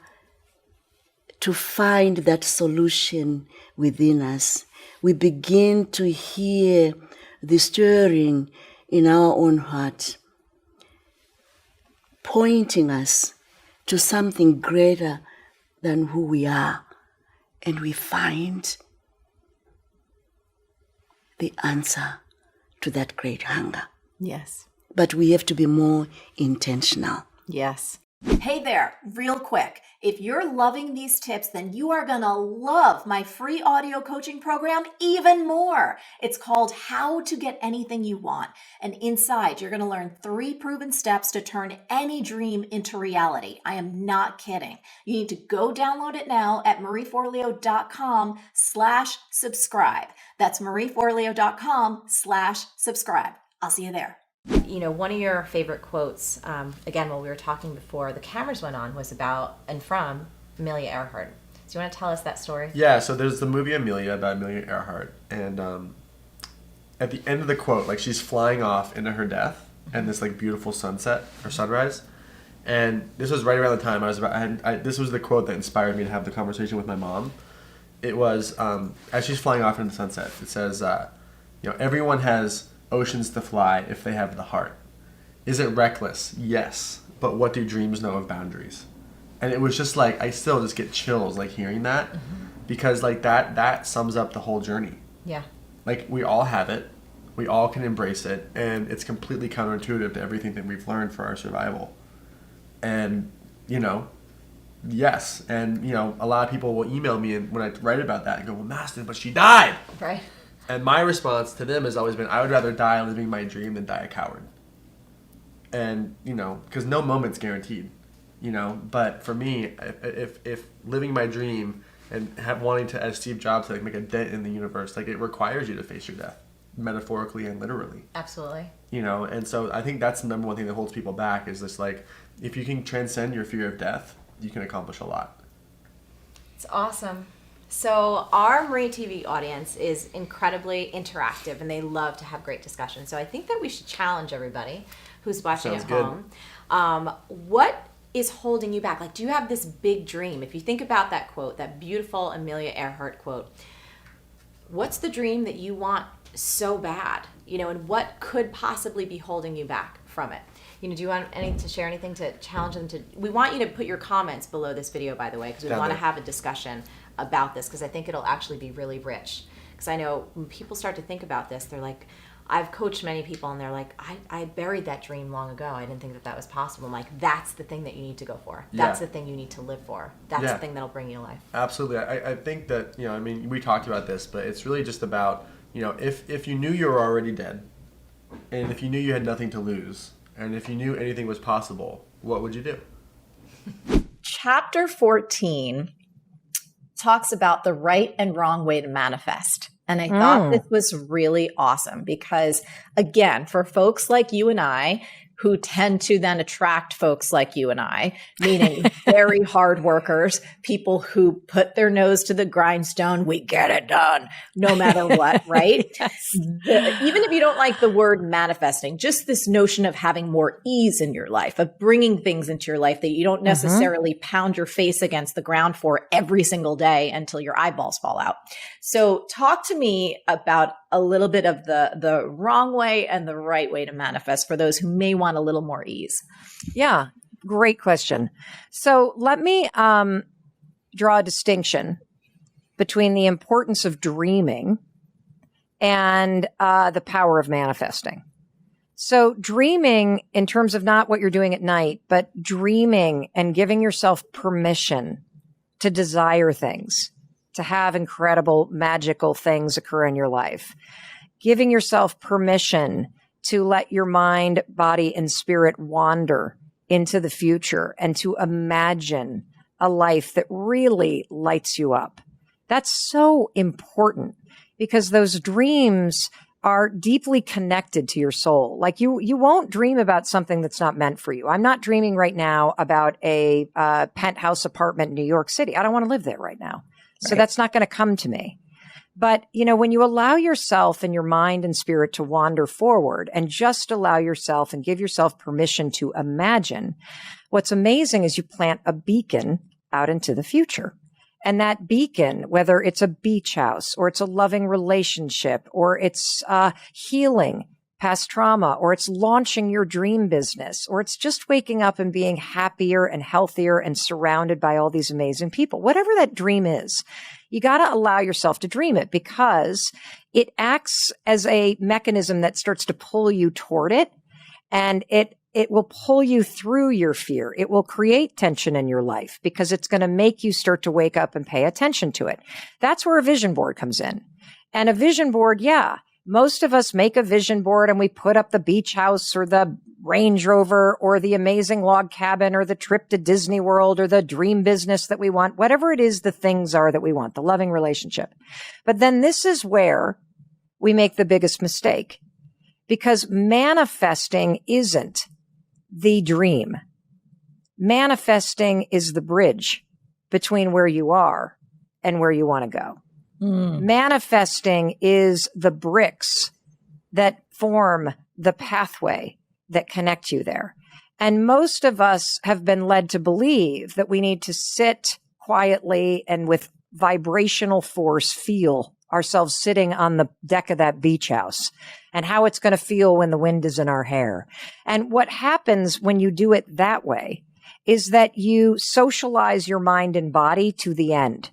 to find that solution within us. We begin to hear the stirring in our own heart, pointing us to something greater than who we are. And we find the answer to that great hunger. Yes. But we have to be more intentional. Yes. Hey there, real quick. If you're loving these tips, then you are going to love my free audio coaching program even more. It's called How to Get Anything You Want. And inside, you're going to learn 3 proven steps to turn any dream into reality. I am not kidding. You need to go download it now at marieforleo.com/subscribe. That's marieforleo.com/subscribe. I'll see you there. You know, one of your favorite quotes, again, while we were talking before the cameras went on, was about and from Amelia Earhart. Do you want to tell us that story? Yeah, so there's the movie Amelia about Amelia Earhart. And at the end of the quote, like she's flying off into her death and this like beautiful sunset or sunrise. And this was right around the time this was the quote that inspired me to have the conversation with my mom. It was, as she's flying off into the sunset, it says, everyone has oceans to fly if they have the heart. Is it reckless? Yes. But what do dreams know of boundaries? And it was just like, I still just get chills like hearing that, because like that sums up the whole journey. Yeah. Like we all have it. We all can embrace it. And it's completely counterintuitive to everything that we've learned for our survival. And, yes. And, a lot of people will email me and when I write about that and go, well, Mastin, but she died. Right. And my response to them has always been, I would rather die living my dream than die a coward. And, because no moment's guaranteed, but for me, if living my dream and wanting to, as Steve Jobs said, like, make a dent in the universe, like it requires you to face your death, metaphorically and literally. Absolutely. And so I think that's the number one thing that holds people back is this, like, if you can transcend your fear of death, you can accomplish a lot. It's awesome. So our Marie TV audience is incredibly interactive and they love to have great discussions. So I think that we should challenge everybody who's watching Sounds at good. home. What is holding you back? Like, do you have this big dream? If you think about that quote, that beautiful Amelia Earhart quote, what's the dream that you want so bad? And what could possibly be holding you back from it? Do you want to share anything to challenge them to? We want you to put your comments below this video, by the way, because we want to have a discussion about this, because I think it'll actually be really rich. Because I know when people start to think about this, they're like, I've coached many people and they're like, I buried that dream long ago. I didn't think that was possible. I'm like, that's the thing that you need to go for. That's the thing you need to live for. That's the thing that'll bring you life. Absolutely. I think that, we talked about this, but it's really just about, if you knew you were already dead, and if you knew you had nothing to lose, and if you knew anything was possible, what would you do? Chapter 14 talks about the right and wrong way to manifest. And I thought this was really awesome because, again, for folks like you and I, who tend to then attract folks like you and I, meaning very hard workers, people who put their nose to the grindstone, we get it done, no matter what, right? Even if you don't like the word manifesting, just this notion of having more ease in your life, of bringing things into your life that you don't necessarily pound your face against the ground for every single day until your eyeballs fall out. So talk to me about a little bit of the wrong way and the right way to manifest for those who may want a little more ease. Yeah, great question. So let me draw a distinction between the importance of dreaming and the power of manifesting. So dreaming in terms of not what you're doing at night, but dreaming and giving yourself permission to desire things, to have incredible, magical things occur in your life. Giving yourself permission to let your mind, body, and spirit wander into the future and to imagine a life that really lights you up. That's so important because those dreams are deeply connected to your soul. Like you won't dream about something that's not meant for you. I'm not dreaming right now about a penthouse apartment in New York City. I don't want to live there right now. So that's not going to come to me. But, when you allow yourself and your mind and spirit to wander forward and just allow yourself and give yourself permission to imagine, what's amazing is you plant a beacon out into the future. And that beacon, whether it's a beach house or it's a loving relationship or it's healing past trauma or it's launching your dream business or it's just waking up and being happier and healthier and surrounded by all these amazing people, whatever that dream is, you got to allow yourself to dream it because it acts as a mechanism that starts to pull you toward it. And it will pull you through your fear. It will create tension in your life because it's going to make you start to wake up and pay attention to it. That's where a vision board comes in. And a vision board, most of us make a vision board and we put up the beach house or the Range Rover or the amazing log cabin or the trip to Disney World or the dream business that we want, whatever it is the things are that we want, the loving relationship. But then this is where we make the biggest mistake because manifesting isn't the dream. Manifesting is the bridge between where you are and where you want to go. Manifesting is the bricks that form the pathway that connect you there. And most of us have been led to believe that we need to sit quietly and with vibrational force feel ourselves sitting on the deck of that beach house and how it's going to feel when the wind is in our hair. And what happens when you do it that way is that you socialize your mind and body to the end.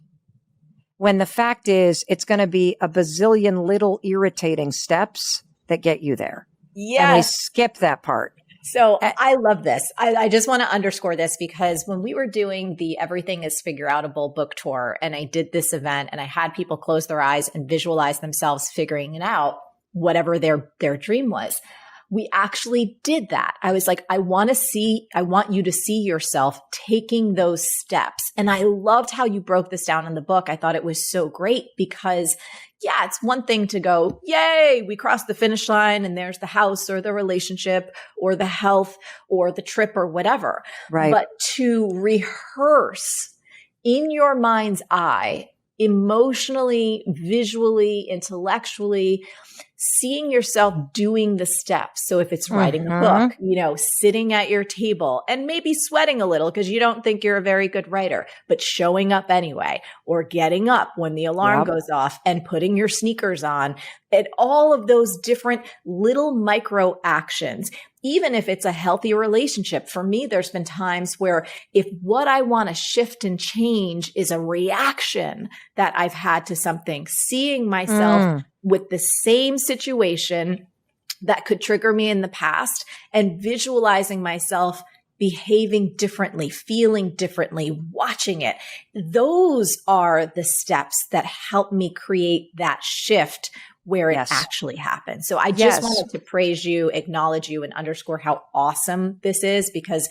When the fact is, it's going to be a bazillion little irritating steps that get you there. Yes. And we skip that part. So I love this. I just want to underscore this because when we were doing the Everything is Figure Outable book tour and I did this event and I had people close their eyes and visualize themselves figuring it out, whatever their dream was, we actually did that. I was like, I want you to see yourself taking those steps. And I loved how you broke this down in the book. I thought it was so great because it's one thing to go, yay, we crossed the finish line and there's the house or the relationship or the health or the trip or whatever. Right. But to rehearse in your mind's eye, emotionally, visually, intellectually, seeing yourself doing the steps. So if it's writing a book, sitting at your table and maybe sweating a little because you don't think you're a very good writer, but showing up anyway, or getting up when the alarm goes off and putting your sneakers on, and all of those different little micro actions. Even if it's a healthy relationship, for me, there's been times where if what I want to shift and change is a reaction that I've had to something, seeing myself with the same situation that could trigger me in the past and visualizing myself behaving differently, feeling differently, watching it. Those are the steps that help me create that shift where it actually happens. So I just wanted to praise you, acknowledge you, and underscore how awesome this is because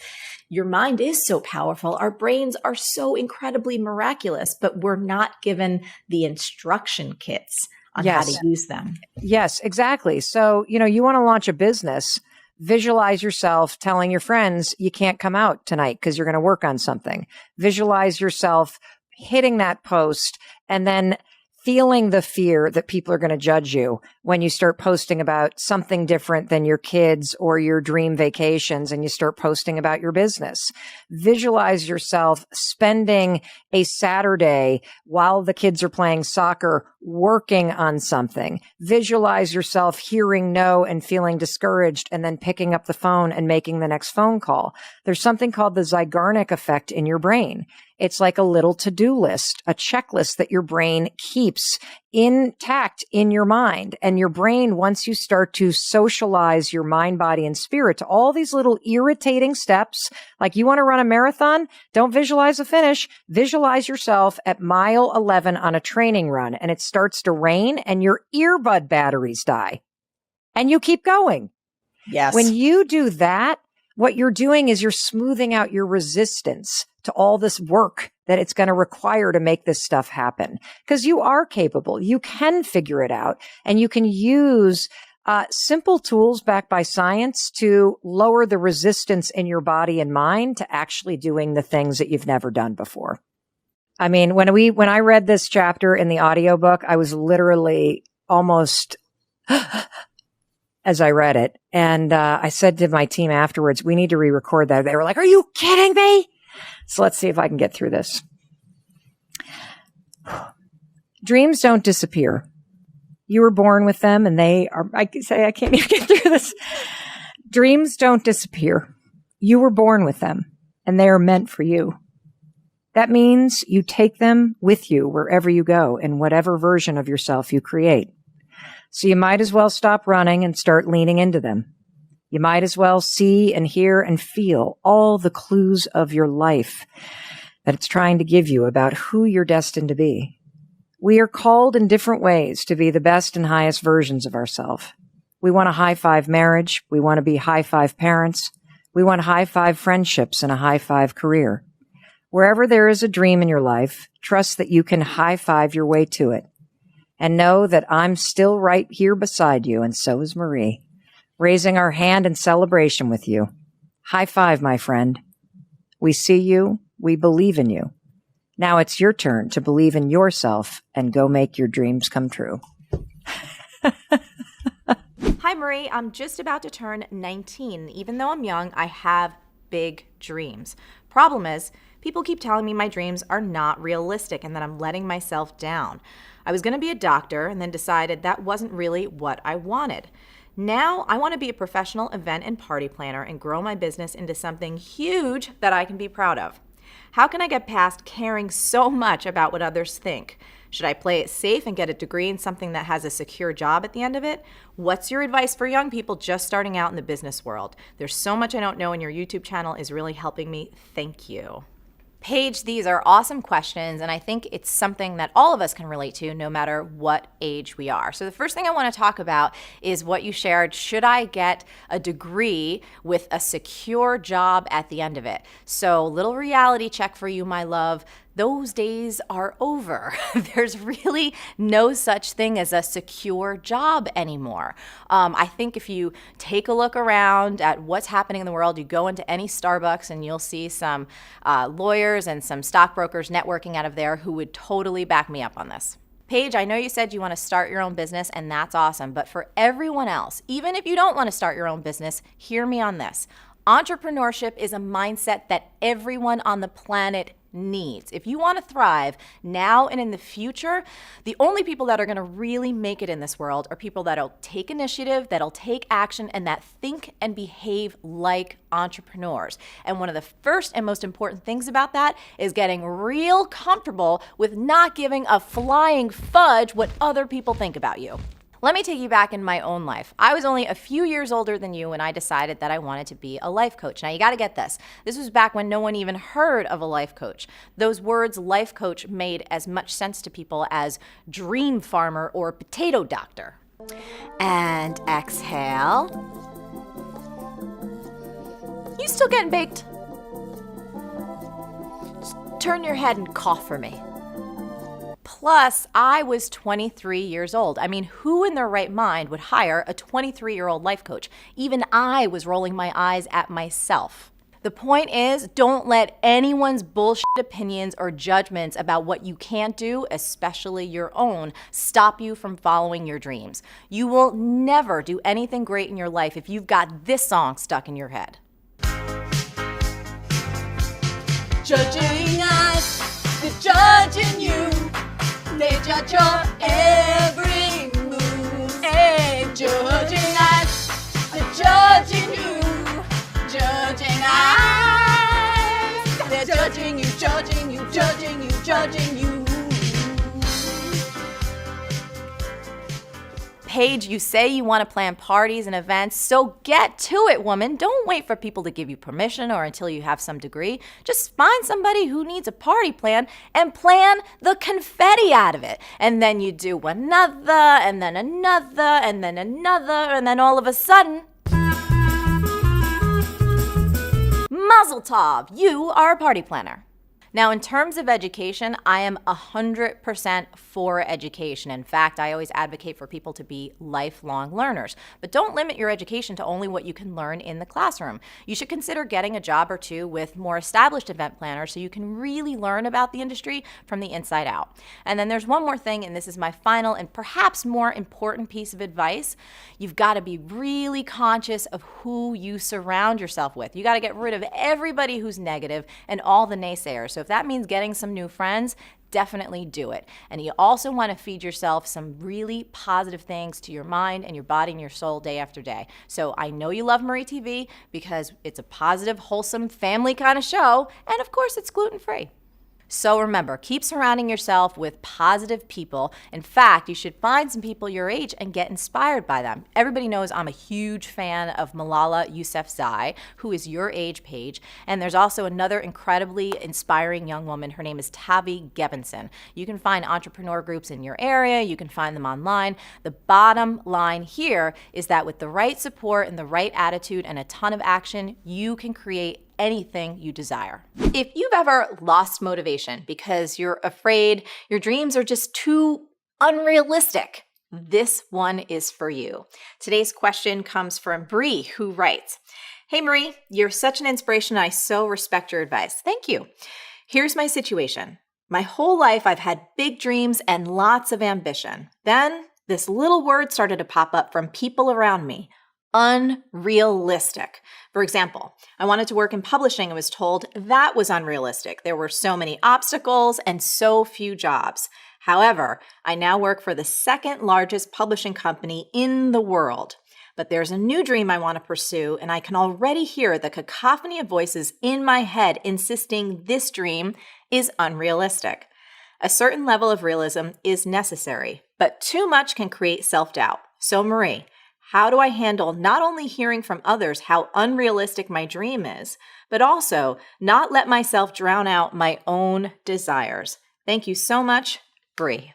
your mind is so powerful. Our brains are so incredibly miraculous, but we're not given the instruction kits on how to use them. Yes, exactly. So, you want to launch a business, visualize yourself telling your friends you can't come out tonight because you're going to work on something. Visualize yourself hitting that post and then feeling the fear that people are going to judge you when you start posting about something different than your kids or your dream vacations and you start posting about your business. Visualize yourself spending a Saturday while the kids are playing soccer working on something. Visualize yourself hearing no and feeling discouraged and then picking up the phone and making the next phone call. There's something called the Zeigarnik effect in your brain. It's like a little to-do list, a checklist that your brain keeps intact in your mind. And your brain, once you start to socialize your mind, body, and spirit to all these little irritating steps, like you want to run a marathon, don't visualize the finish. Visualize yourself at mile 11 on a training run and it starts to rain and your earbud batteries die and you keep going. Yes. When you do that, what you're doing is you're smoothing out your resistance to all this work that it's going to require to make this stuff happen. Because you are capable. You can figure it out, and you can use simple tools backed by science to lower the resistance in your body and mind to actually doing the things that you've never done before. I mean, when I read this chapter in the audiobook, I was literally almost as I read it. And I said to my team afterwards, we need to re-record that. They were like, are you kidding me? So let's see if I can get through this. Dreams don't disappear. You were born with them, and they are, I can't even get through this. Dreams don't disappear. You were born with them, and they are meant for you. That means you take them with you wherever you go, in whatever version of yourself you create. So you might as well stop running and start leaning into them. You might as well see and hear and feel all the clues of your life that it's trying to give you about who you're destined to be. We are called in different ways to be the best and highest versions of ourselves. We want a high-five marriage. We want to be high-five parents. We want high-five friendships and a high-five career. Wherever there is a dream in your life, trust that you can high-five your way to it. And know that I'm still right here beside you, and so is Marie, raising our hand in celebration with you. High-five, my friend. We see you. We believe in you. Now it's your turn to believe in yourself and go make your dreams come true. Hi, Marie. I'm just about to turn 19. Even though I'm young, I have big dreams. Problem is, people keep telling me my dreams are not realistic and that I'm letting myself down. I was going to be a doctor and then decided that wasn't really what I wanted. Now I want to be a professional event and party planner and grow my business into something huge that I can be proud of. How can I get past caring so much about what others think? Should I play it safe and get a degree in something that has a secure job at the end of it? What's your advice for young people just starting out in the business world? There's so much I don't know, and your YouTube channel is really helping me. Thank you. Paige, these are awesome questions, and I think it's something that all of us can relate to no matter what age we are. So the first thing I want to talk about is what you shared. Should I get a degree with a secure job at the end of it? So little reality check for you, my love. Those days are over. There's really no such thing as a secure job anymore. I think if you take a look around at what's happening in the world, you go into any Starbucks and you'll see some lawyers and some stockbrokers networking out of there who would totally back me up on this. Paige, I know you said you want to start your own business, and that's awesome. But for everyone else, even if you don't want to start your own business, hear me on this. Entrepreneurship is a mindset that everyone on the planet needs. If you want to thrive now and in the future, the only people that are going to really make it in this world are people that'll take initiative, that'll take action, and that think and behave like entrepreneurs. And one of the first and most important things about that is getting real comfortable with not giving a flying fudge what other people think about you. Let me take you back in my own life. I was only a few years older than you when I decided that I wanted to be a life coach. Now you got to get this. This was back when no one even heard of a life coach. Those words life coach made as much sense to people as dream farmer or potato doctor. And exhale. You still getting baked? Just turn your head and cough for me. Plus, I was 23 years old. I mean, who in their right mind would hire a 23-year-old life coach? Even I was rolling my eyes at myself. The point is, don't let anyone's bullshit opinions or judgments about what you can't do, especially your own, stop you from following your dreams. You will never do anything great in your life if you've got this song stuck in your head. Judging eyes, they're judging you. They judge your every move. Hey, judging eyes, they're judging you. Judging eyes, they're judging you, judging you, judging you, judging you. Paige, you say you want to plan parties and events, so get to it, woman. Don't wait for people to give you permission or until you have some degree. Just find somebody who needs a party plan and plan the confetti out of it. And then you do another, and then another, and then another, and then all of a sudden, Mazel tov, you are a party planner. Now, in terms of education, I am 100% for education. In fact, I always advocate for people to be lifelong learners. But don't limit your education to only what you can learn in the classroom. You should consider getting a job or two with more established event planners so you can really learn about the industry from the inside out. And then there's one more thing, and this is my final and perhaps more important piece of advice. You've got to be really conscious of who you surround yourself with. You got to get rid of everybody who's negative and all the naysayers. So if that means getting some new friends, definitely do it. And you also want to feed yourself some really positive things to your mind and your body and your soul day after day. So I know you love Marie TV because it's a positive, wholesome, family kind of show. And of course, it's gluten-free. So remember, keep surrounding yourself with positive people. In fact, you should find some people your age and get inspired by them. Everybody knows I'm a huge fan of Malala Yousafzai, who is your age, Paige. And there's also another incredibly inspiring young woman. Her name is Tavi Gevinson. You can find entrepreneur groups in your area. You can find them online. The bottom line here is that with the right support and the right attitude and a ton of action, you can create anything you desire. If you've ever lost motivation because you're afraid your dreams are just too unrealistic, this one is for you. Today's question comes from Bree, who writes, "Hey Marie, you're such an inspiration. I so respect your advice." Thank you. "Here's my situation. My whole life I've had big dreams and lots of ambition. Then this little word started to pop up from people around me. Unrealistic. For example, I wanted to work in publishing and was told that was unrealistic. There were so many obstacles and so few jobs. However, I now work for the second largest publishing company in the world. But there's a new dream I want to pursue, and I can already hear the cacophony of voices in my head insisting this dream is unrealistic. A certain level of realism is necessary, but too much can create self-doubt. So Marie, how do I handle not only hearing from others how unrealistic my dream is, but also not let myself drown out my own desires? Thank you so much, Bree."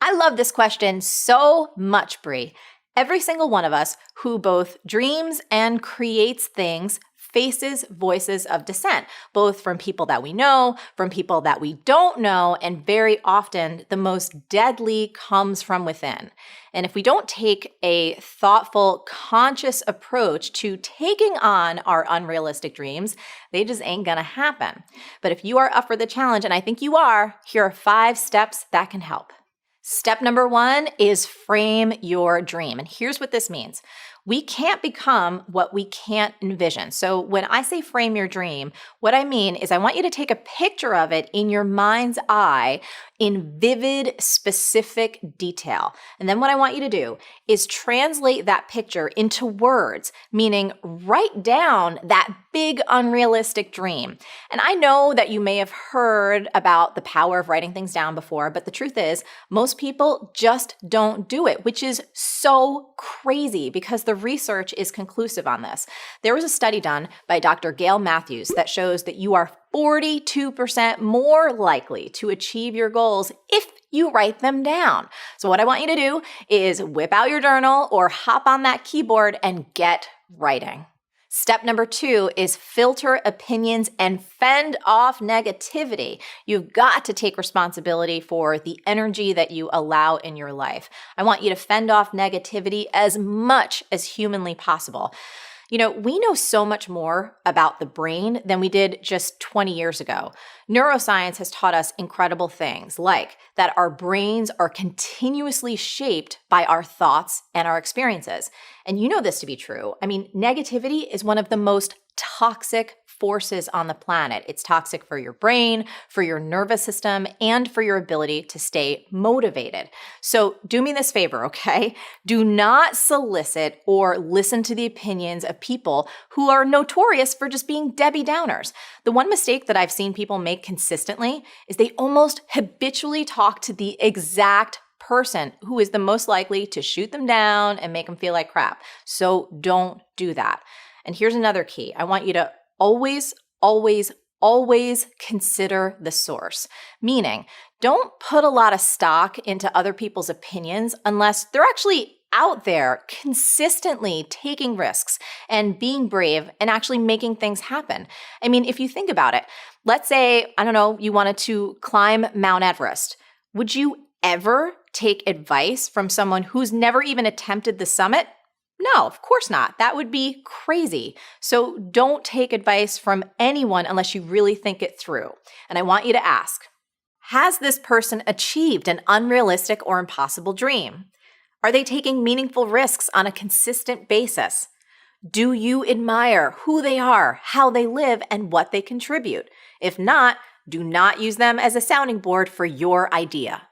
I love this question so much, Bree. Every single one of us who both dreams and creates things faces voices of dissent, both from people that we know, from people that we don't know, and very often the most deadly comes from within. And if we don't take a thoughtful, conscious approach to taking on our unrealistic dreams, they just ain't gonna happen. But if you are up for the challenge, and I think you are, here are 5 steps that can help. Step number 1 is frame your dream. And here's what this means. We can't become what we can't envision. So when I say frame your dream, what I mean is I want you to take a picture of it in your mind's eye in vivid, specific detail. And then what I want you to do is translate that picture into words, meaning write down that big unrealistic dream. And I know that you may have heard about the power of writing things down before, but the truth is most people just don't do it, which is so crazy because the research is conclusive on this. There was a study done by Dr. Gail Matthews that shows that you are 42% more likely to achieve your goals if you write them down. So what I want you to do is whip out your journal or hop on that keyboard and get writing. Step number 2 is filter opinions and fend off negativity. You've got to take responsibility for the energy that you allow in your life. I want you to fend off negativity as much as humanly possible. You know, we know so much more about the brain than we did just 20 years ago. Neuroscience has taught us incredible things, like that our brains are continuously shaped by our thoughts and our experiences. And you know this to be true. I mean, negativity is one of the most toxic forces on the planet. It's toxic for your brain, for your nervous system, and for your ability to stay motivated. So do me this favor, okay? Do not solicit or listen to the opinions of people who are notorious for just being Debbie Downers. The one mistake that I've seen people make consistently is they almost habitually talk to the exact person who is the most likely to shoot them down and make them feel like crap. So don't do that. And here's another key. I want you to always consider the source. Meaning, don't put a lot of stock into other people's opinions unless they're actually out there consistently taking risks and being brave and actually making things happen. I mean, if you think about it, let's say, I don't know, you wanted to climb Mount Everest. Would you ever take advice from someone who's never even attempted the summit? No, of course not. That would be crazy. So don't take advice from anyone unless you really think it through. And I want you to ask, has this person achieved an unrealistic or impossible dream? Are they taking meaningful risks on a consistent basis? Do you admire who they are, how they live, and what they contribute? If not, do not use them as a sounding board for your idea.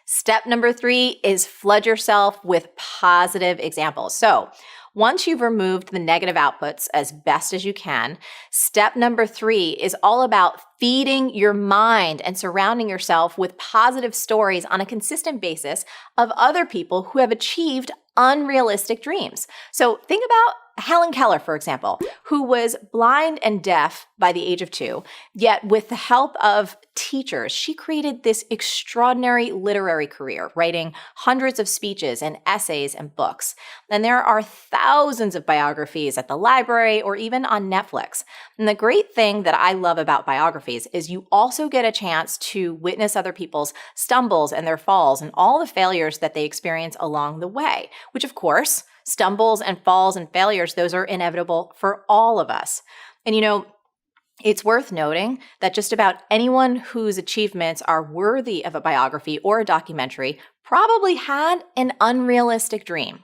Step number 3 is flood yourself with positive examples. So once you've removed the negative outputs as best as you can, step number 3 is all about feeding your mind and surrounding yourself with positive stories on a consistent basis of other people who have achieved unrealistic dreams. So think about Helen Keller, for example, who was blind and deaf by the age of 2, yet with the help of teachers, she created this extraordinary literary career, writing hundreds of speeches and essays and books. And there are thousands of biographies at the library or even on Netflix. And the great thing that I love about biographies is you also get a chance to witness other people's stumbles and their falls and all the failures that they experience along the way, which of course, stumbles and falls and failures, those are inevitable for all of us. And you know, it's worth noting that just about anyone whose achievements are worthy of a biography or a documentary probably had an unrealistic dream.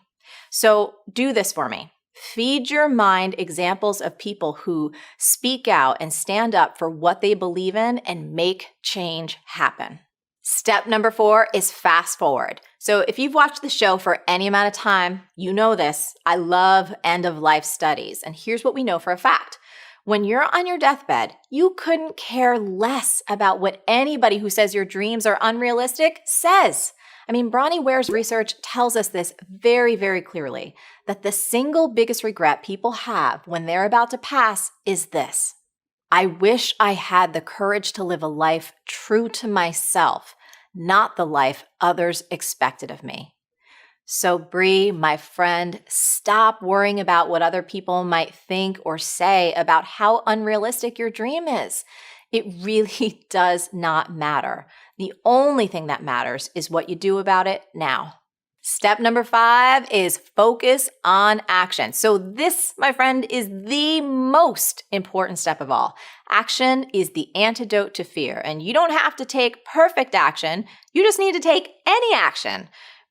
So do this for me. Feed your mind examples of people who speak out and stand up for what they believe in and make change happen. Step number 4 is fast forward. So if you've watched the show for any amount of time, you know this. I love end-of-life studies. And here's what we know for a fact. When you're on your deathbed, you couldn't care less about what anybody who says your dreams are unrealistic says. I mean, Bronnie Ware's research tells us this very, very clearly, that the single biggest regret people have when they're about to pass is this. I wish I had the courage to live a life true to myself, not the life others expected of me. So Bree, my friend, stop worrying about what other people might think or say about how unrealistic your dream is. It really does not matter. The only thing that matters is what you do about it now. Step number 5 is focus on action. So this, my friend, is the most important step of all. Action is the antidote to fear, and you don't have to take perfect action. You just need to take any action.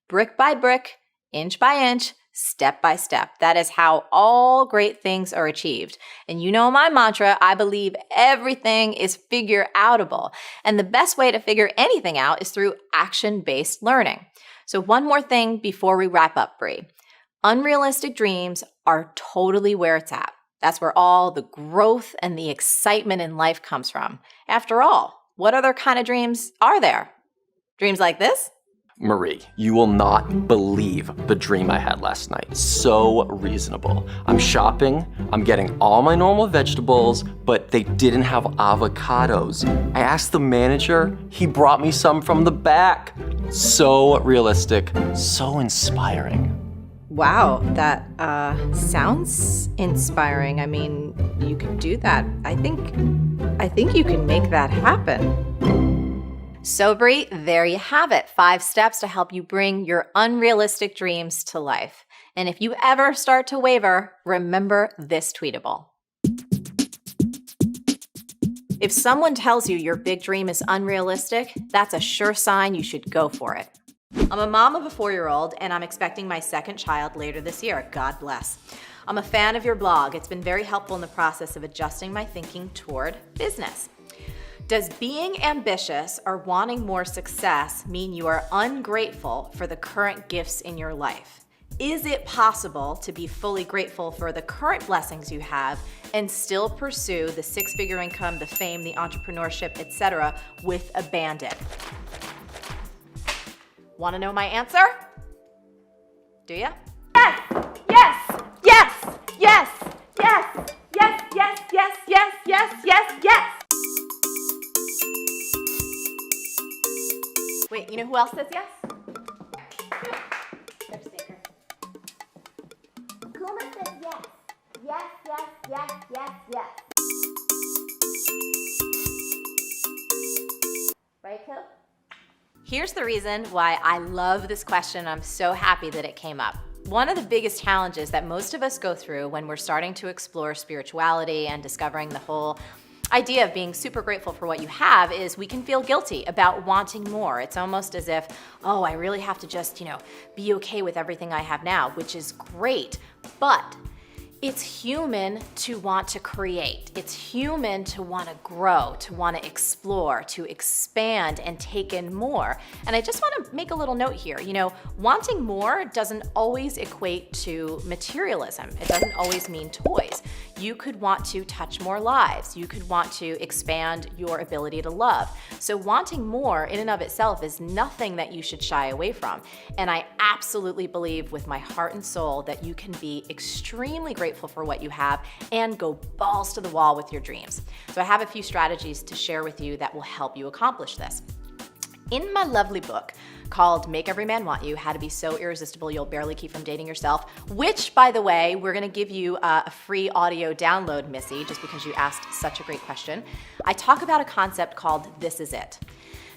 Brick by brick, inch by inch, step by step. That is how all great things are achieved. And you know my mantra, I believe everything is figure outable. And the best way to figure anything out is through action-based learning. So one more thing before we wrap up, Bree. Unrealistic dreams are totally where it's at. That's where all the growth and the excitement in life comes from. After all, what other kind of dreams are there? Dreams like this? Marie, you will not believe the dream I had last night. So reasonable. I'm shopping, I'm getting all my normal vegetables, but they didn't have avocados. I asked the manager, he brought me some from the back. So realistic, so inspiring. Wow, that sounds inspiring. I mean, you can do that. I think you can make that happen. So Bree, there you have it. 5 steps to help you bring your unrealistic dreams to life. And if you ever start to waver, remember this tweetable. If someone tells you your big dream is unrealistic, that's a sure sign you should go for it. I'm a mom of a 4-year-old, and I'm expecting my second child later this year. God bless. I'm a fan of your blog. It's been very helpful in the process of adjusting my thinking toward business. Does being ambitious or wanting more success mean you are ungrateful for the current gifts in your life? Is it possible to be fully grateful for the current blessings you have and still pursue the 6-figure income, the fame, the entrepreneurship, etc. with abandon? Want to know my answer? Do you? Yes! Yes! Yes! Yes! Yes! Yes! Yes! Yes! Yes! Yes! Yes! Yes! Wait, you know who else says yes? Lip stinker. Yes. Right, Kil? Here's the reason why I love this question. I'm so happy that it came up. One of the biggest challenges that most of us go through when we're starting to explore spirituality and discovering the whole idea of being super grateful for what you have is we can feel guilty about wanting more. It's almost as if, oh, I really have to just, be okay with everything I have now, which is great. But it's human to want to create. It's human to want to grow, to want to explore, to expand and take in more. And I just want to make a little note here. Wanting more doesn't always equate to materialism. It doesn't always mean toys. You could want to touch more lives. You could want to expand your ability to love. So wanting more in and of itself is nothing that you should shy away from. And I absolutely believe with my heart and soul that you can be extremely grateful for what you have and go balls to the wall with your dreams. So I have a few strategies to share with you that will help you accomplish this. In my lovely book called Make Every Man Want You, How to Be So Irresistible You'll Barely Keep From Dating Yourself, which, by the way, we're gonna give you a free audio download, Missy, just because you asked such a great question. I talk about a concept called This Is It.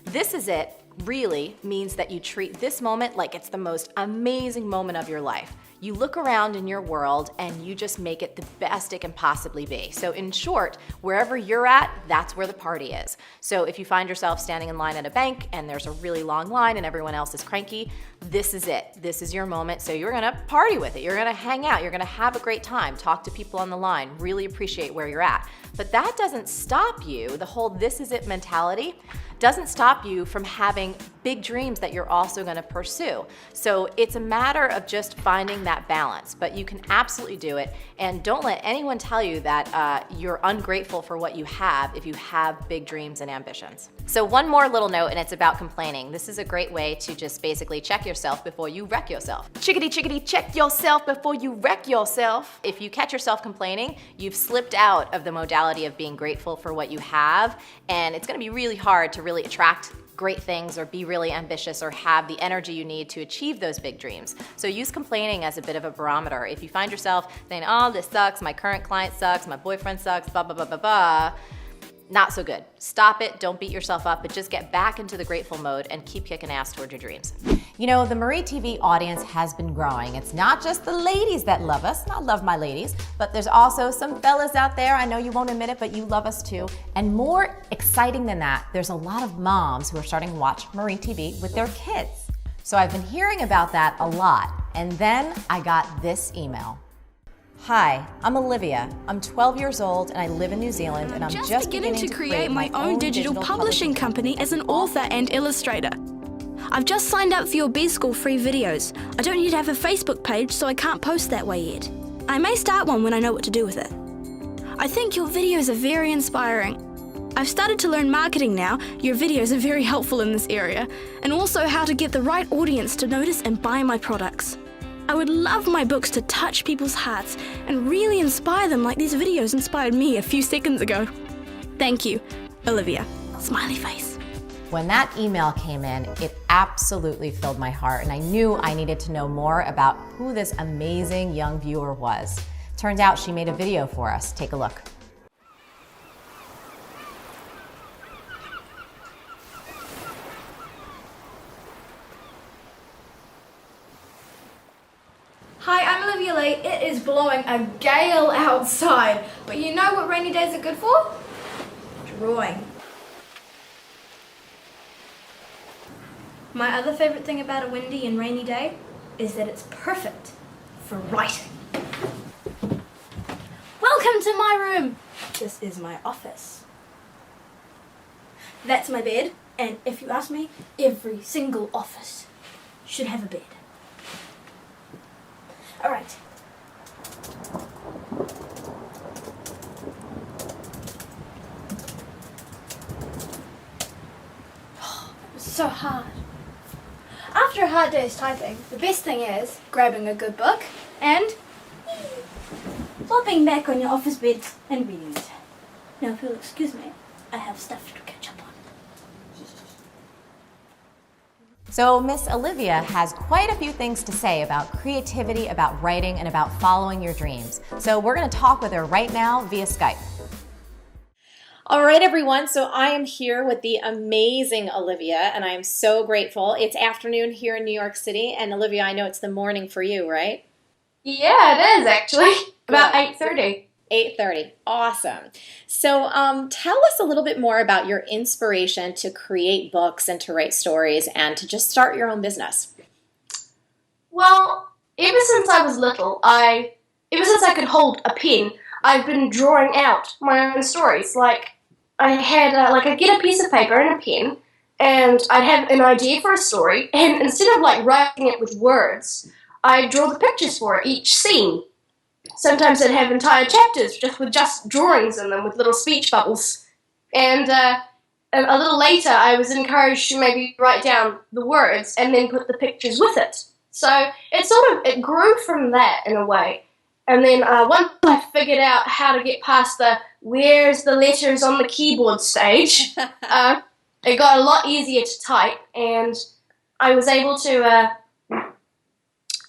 This is it really means that you treat this moment like it's the most amazing moment of your life. You look around in your world and you just make it the best it can possibly be. So in short, wherever you're at, that's where the party is. So if you find yourself standing in line at a bank and there's a really long line and everyone else is cranky, this is it. This is your moment. So you're gonna party with it. You're gonna hang out. You're gonna have a great time. Talk to people on the line. Really appreciate where you're at. But that doesn't stop you. The whole this is it mentality doesn't stop you from having big dreams that you're also gonna pursue. So it's a matter of just finding that balance, but you can absolutely do it. And don't let anyone tell you that you're ungrateful for what you have if you have big dreams and ambitions. So one more little note, and it's about complaining. This is a great way to just basically check yourself before you wreck yourself. Chickadee, chickadee, check yourself before you wreck yourself. If you catch yourself complaining, you've slipped out of the modality of being grateful for what you have, and it's gonna be really hard to really attract great things or be really ambitious or have the energy you need to achieve those big dreams. So use complaining as a bit of a barometer. If you find yourself saying, oh, this sucks, my current client sucks, my boyfriend sucks, blah, blah, blah, blah, blah, not so good. Stop it, don't beat yourself up, but just get back into the grateful mode and keep kicking ass toward your dreams. The Marie TV audience has been growing. It's not just the ladies that love us, I love my ladies, but there's also some fellas out there, I know you won't admit it, but you love us too. And more exciting than that, there's a lot of moms who are starting to watch Marie TV with their kids. So I've been hearing about that a lot, and then I got this email. Hi, I'm Olivia. I'm 12 years old and I live in New Zealand, and I'm just beginning to create my own digital publishing company as an author and illustrator. I've just signed up for your B-School free videos. I don't need to have a Facebook page, so I can't post that way yet. I may start one when I know what to do with it. I think your videos are very inspiring. I've started to learn marketing now. Your videos are very helpful in this area, and also how to get the right audience to notice and buy my products. I would love my books to touch people's hearts and really inspire them like these videos inspired me a few seconds ago. Thank you, Olivia. Smiley face. When that email came in, it absolutely filled my heart, and I knew I needed to know more about who this amazing young viewer was. Turns out she made a video for us. Take a look. Hi, I'm Olivia Lee. It is blowing a gale outside, but you know what rainy days are good for? Drawing. My other favourite thing about a windy and rainy day is that it's perfect for writing. Welcome to my room. This is my office. That's my bed, and if you ask me, every single office should have a bed. All right. It was so hard. After a hard day's typing, the best thing is grabbing a good book and flopping back on your office bed and reading it. Now, if you'll excuse me, I have stuff to catch up on. So Miss Olivia has quite a few things to say about creativity, about writing, and about following your dreams. So we're going to talk with her right now via Skype. All right, everyone. So I am here with the amazing Olivia, and I am so grateful. It's afternoon here in New York City, and Olivia, I know it's the morning for you, right? Yeah, it is actually. About 8:30. 8:30. Awesome. So tell us a little bit more about your inspiration to create books and to write stories and to just start your own business. Well, ever since I was little, ever since I could hold a pen, I've been drawing out my own stories. Like, I'd get a piece of paper and a pen, and I'd have an idea for a story, and instead of like writing it with words, I'd draw the pictures for it, each scene. Sometimes I'd have entire chapters with just drawings in them with little speech bubbles. And a little later, I was encouraged to maybe write down the words and then put the pictures with it. So it grew from that in a way. And then once I figured out how to get past the where's the letters on the keyboard stage, it got a lot easier to type, and I was able to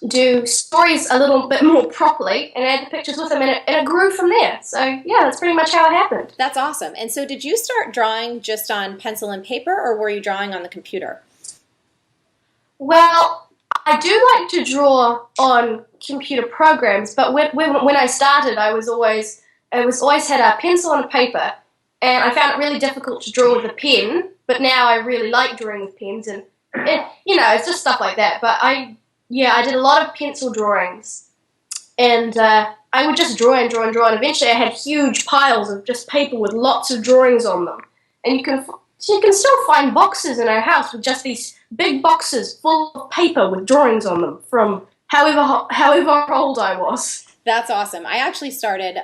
do stories a little bit more properly and add the pictures with them, and it grew from there. So yeah, that's pretty much how it happened. That's awesome. And so did you start drawing just on pencil and paper, or were you drawing on the computer? Well, I do like to draw on computer programs, but when I started, I was always had a pencil and a paper, and I found it really difficult to draw with a pen. But now I really like drawing with pens, and it's just stuff like that. But I did a lot of pencil drawings, and I would just draw and draw and draw, and eventually I had huge piles of just paper with lots of drawings on them. And you can still find boxes in our house with just these big boxes full of paper with drawings on them from however old I was. That's awesome. I actually started,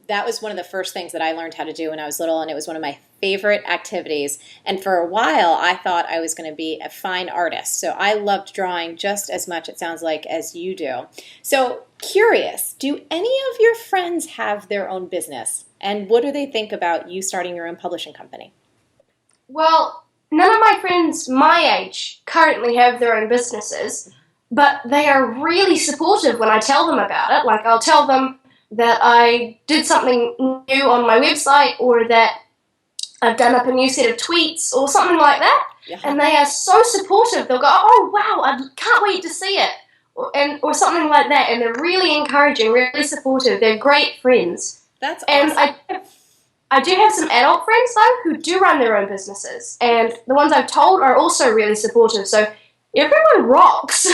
that was one of the first things that I learned how to do when I was little, and it was one of my favorite activities. And for a while, I thought I was going to be a fine artist. So I loved drawing just as much, it sounds like, as you do. So curious, do any of your friends have their own business? And what do they think about you starting your own publishing company? Well, none of my friends my age currently have their own businesses, but they are really supportive when I tell them about it. Like, I'll tell them that I did something new on my website, or that I've done up a new set of tweets or something like that. Yeah. And they are so supportive. They'll go, "Oh, wow, I can't wait to see it," or something like that. And they're really encouraging, really supportive. They're great friends. That's awesome. And I do have some adult friends, though, who do run their own businesses. And the ones I've told are also really supportive. So everyone rocks.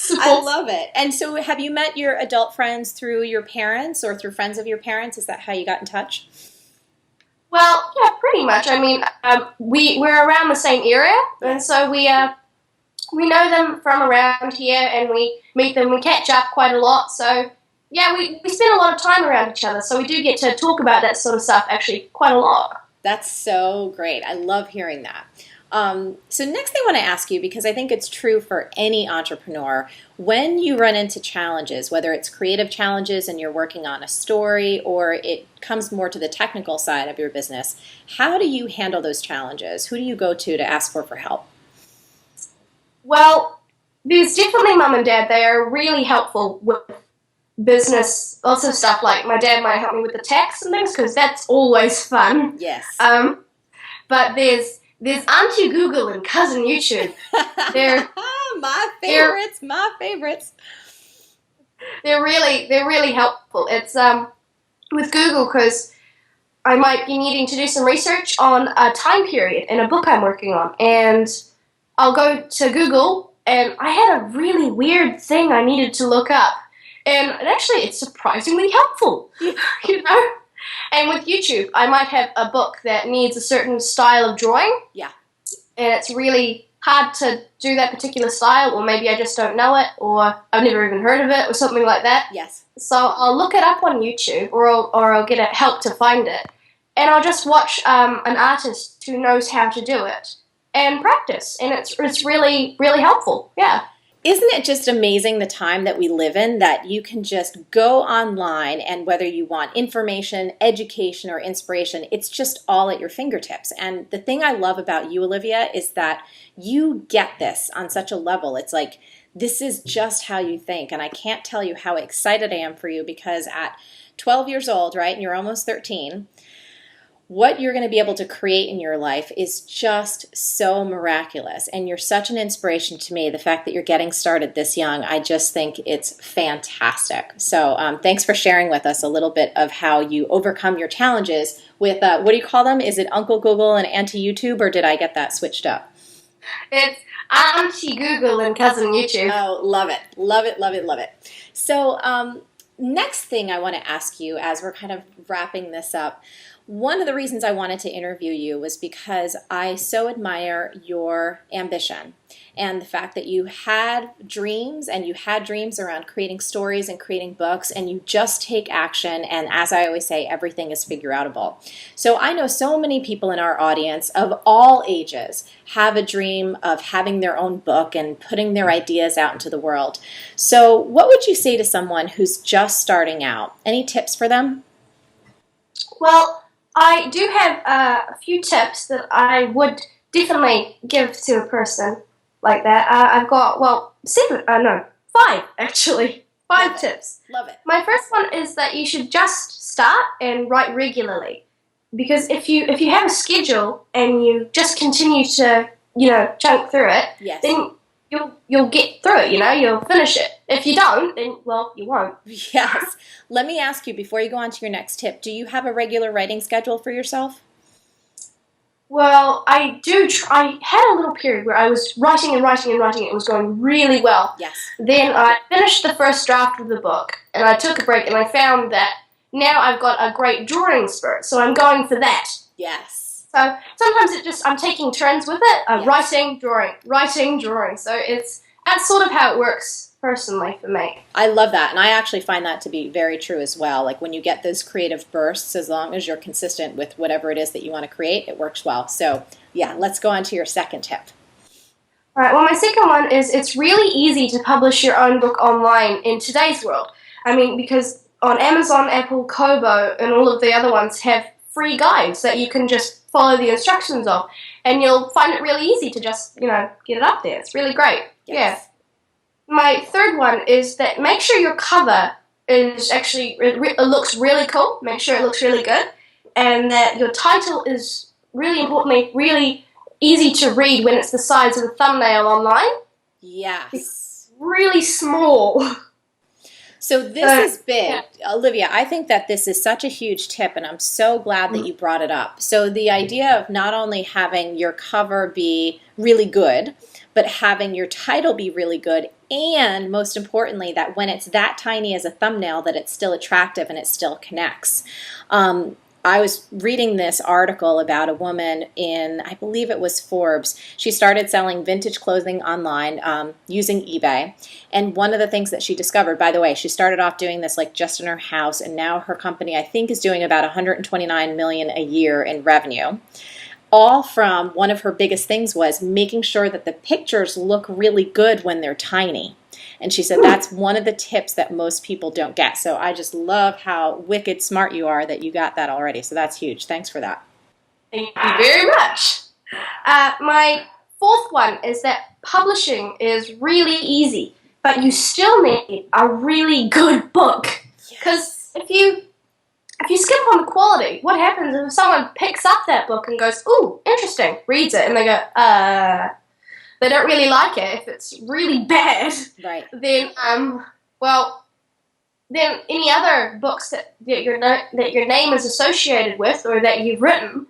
I love it. And so have you met your adult friends through your parents or through friends of your parents? Is that how you got in touch? Well, yeah, pretty much. I mean, we're around the same area, and so we know them from around here, and we meet them, we catch up quite a lot. So yeah, we spend a lot of time around each other, so we do get to talk about that sort of stuff actually quite a lot. That's so great. I love hearing that. So next thing I want to ask you, because I think it's true for any entrepreneur, when you run into challenges, whether it's creative challenges and you're working on a story, or it comes more to the technical side of your business, how do you handle those challenges? Who do you go to ask for help? Well, there's definitely Mum and Dad. They are really helpful with business, lots of stuff. Like, my dad might help me with the tax and things, because that's always fun. Yes. But there's Auntie Google and Cousin YouTube. They're my favorites. They're really helpful. It's with Google, because I might be needing to do some research on a time period in a book I'm working on, and I'll go to Google, and I had a really weird thing I needed to look up, and it's surprisingly helpful, you know. And with YouTube, I might have a book that needs a certain style of drawing. Yeah. And it's really hard to do that particular style, or maybe I just don't know it, or I've never even heard of it, or something like that. Yes. So I'll look it up on YouTube, or I'll get help to find it, and I'll just watch an artist who knows how to do it and practice, and it's really, really helpful. Yeah. Isn't it just amazing the time that we live in, that you can just go online, and whether you want information, education, or inspiration, it's just all at your fingertips. And the thing I love about you, Olivia, is that you get this on such a level. It's like, this is just how you think. And I can't tell you how excited I am for you, because at 12 years old, right, and you're almost 13, what you're going to be able to create in your life is just so miraculous. And you're such an inspiration to me. The fact that you're getting started this young, I just think it's fantastic. So thanks for sharing with us a little bit of how you overcome your challenges with, what do you call them? Is it Uncle Google and Auntie YouTube, or did I get that switched up? It's Auntie Google and Cousin YouTube. Oh, love it. Love it, love it, love it. So next thing I want to ask you, as we're kind of wrapping this up, one of the reasons I wanted to interview you was because I so admire your ambition and the fact that you had dreams, and you had dreams around creating stories and creating books, and you just take action. And as I always say, everything is figure outable. So I know so many people in our audience of all ages have a dream of having their own book and putting their ideas out into the world. So what would you say to someone who's just starting out? Any tips for them? Well, I do have a few tips that I would definitely give to a person like that. I've got, five actually. Five tips. Love it. My first one is that you should just start and write regularly. Because if you have a schedule and you just continue to, chunk through it, yes, then you'll get through it, you'll finish it. If you don't, then, well, you won't. Yes. Let me ask you, before you go on to your next tip, do you have a regular writing schedule for yourself? Well, I do. I had a little period where I was writing and writing and writing. It was going really well. Yes. Then I finished the first draft of the book, and I took a break, and I found that now I've got a great drawing spirit, so I'm going for that. Yes. So sometimes I'm taking turns with it. I'm Yes. writing, drawing. So that's sort of how it works personally for me. I love that, and I actually find that to be very true as well. Like when you get those creative bursts, as long as you're consistent with whatever it is that you want to create, it works well. So yeah, let's go on to your second tip. All right, well, my second one is it's really easy to publish your own book online in today's world. I mean, because on Amazon, Apple, Kobo, and all of the other ones have free guides that you can just follow the instructions of, and you'll find it really easy to just, get it up there. It's really great. Yes. Yeah. My third one is that make sure your cover is actually, it looks really cool. Make sure it looks really good. And that your title is, really importantly, really easy to read when it's the size of a thumbnail online. Yes. It's really small. So this is big. Yeah. Olivia, I think that this is such a huge tip, and I'm so glad that you brought it up. So the idea of not only having your cover be really good, but having your title be really good, and most importantly, that when it's that tiny as a thumbnail, that it's still attractive and it still connects. I was reading this article about a woman in, I believe it was Forbes. She started selling vintage clothing online using eBay. And one of the things that she discovered, by the way, she started off doing this like just in her house, and now her company, I think, is doing about $129 million a year in revenue. All from one of her biggest things was making sure that the pictures look really good when they're tiny. And she said that's one of the tips that most people don't get. So I just love how wicked smart you are that you got that already. So that's huge. Thanks for that. Thank you very much. My fourth one is that publishing is really easy, but you still need a really good book. Because if you skip on the quality, what happens if someone picks up that book and goes, ooh, interesting, reads it, and they go, they don't really like it. If it's really bad, right, then then any other books that your name is associated with or that you've written,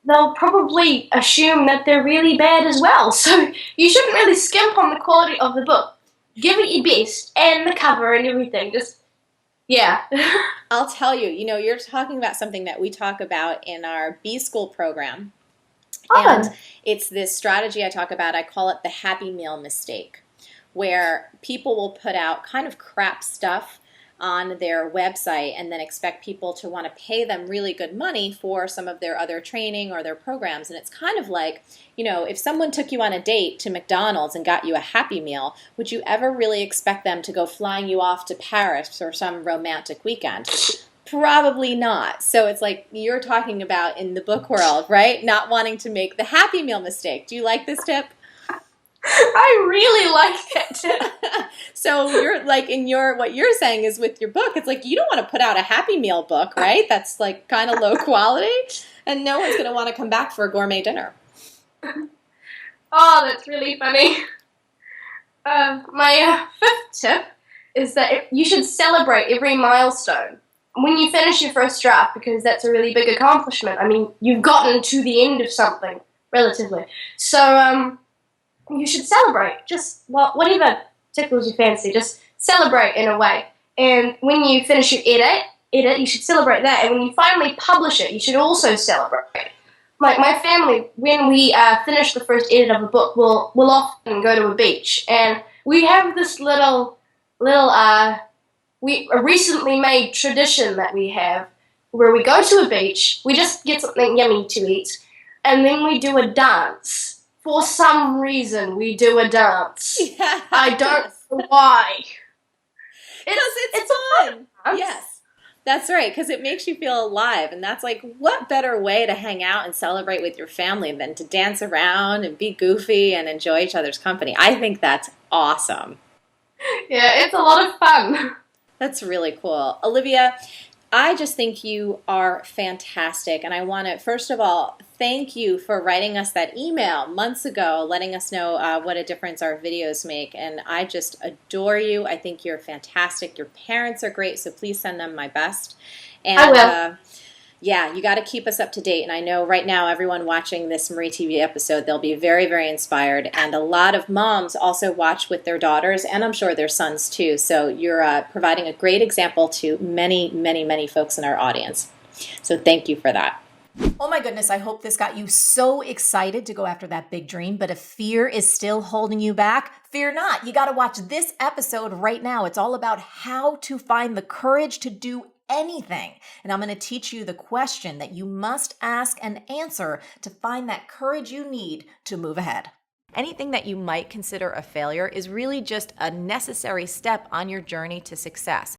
they'll probably assume that they're really bad as well. So you shouldn't really skimp on the quality of the book. Give it your best, and the cover and everything. Yeah. I'll tell you, you're talking about something that we talk about in our B-School program. And it's this strategy I talk about. I call it the Happy Meal mistake, where people will put out kind of crap stuff on their website and then expect people to want to pay them really good money for some of their other training or their programs. And it's kind of like, if someone took you on a date to McDonald's and got you a Happy Meal, would you ever really expect them to go flying you off to Paris or some romantic weekend? Probably not. So it's like you're talking about in the book world, right? Not wanting to make the Happy Meal mistake. Do you like this tip? I really like that tip. So you're like what you're saying is with your book, it's like you don't want to put out a Happy Meal book, right? That's like kind of low quality, and no one's going to want to come back for a gourmet dinner. Oh, that's really funny. My fifth tip is that you should celebrate every milestone when you finish your first draft, because that's a really big accomplishment. I mean, you've gotten to the end of something, relatively. So, you should celebrate. Just, whatever tickles your fancy, just celebrate in a way. And when you finish your edit, you should celebrate that. And when you finally publish it, you should also celebrate. Like my family, when we finish the first edit of a book, we'll often go to a beach. And we have this little a recently made tradition that we have where we go to a beach, we just get something yummy to eat, and then we do a dance. For some reason, we do a dance. Yeah. I don't know why. It's fun. Yes, that's right, because it makes you feel alive, and that's like, what better way to hang out and celebrate with your family than to dance around and be goofy and enjoy each other's company. I think that's awesome. Yeah, it's a lot of fun. That's really cool. Olivia, I just think you are fantastic, and I want to, first of all, thank you for writing us that email months ago, letting us know what a difference our videos make, and I just adore you. I think you're fantastic. Your parents are great, so please send them my best. And, I will. Yeah, you got to keep us up to date, and I know right now everyone watching this Marie TV episode, they'll be very, very inspired, and a lot of moms also watch with their daughters, and I'm sure their sons too, so you're providing a great example to many, many, many folks in our audience. So thank you for that. Oh my goodness, I hope this got you so excited to go after that big dream, but if fear is still holding you back, fear not. You got to watch this episode right now. It's all about how to find the courage to do anything. And I'm going to teach you the question that you must ask and answer to find that courage you need to move ahead. Anything that you might consider a failure is really just a necessary step on your journey to success.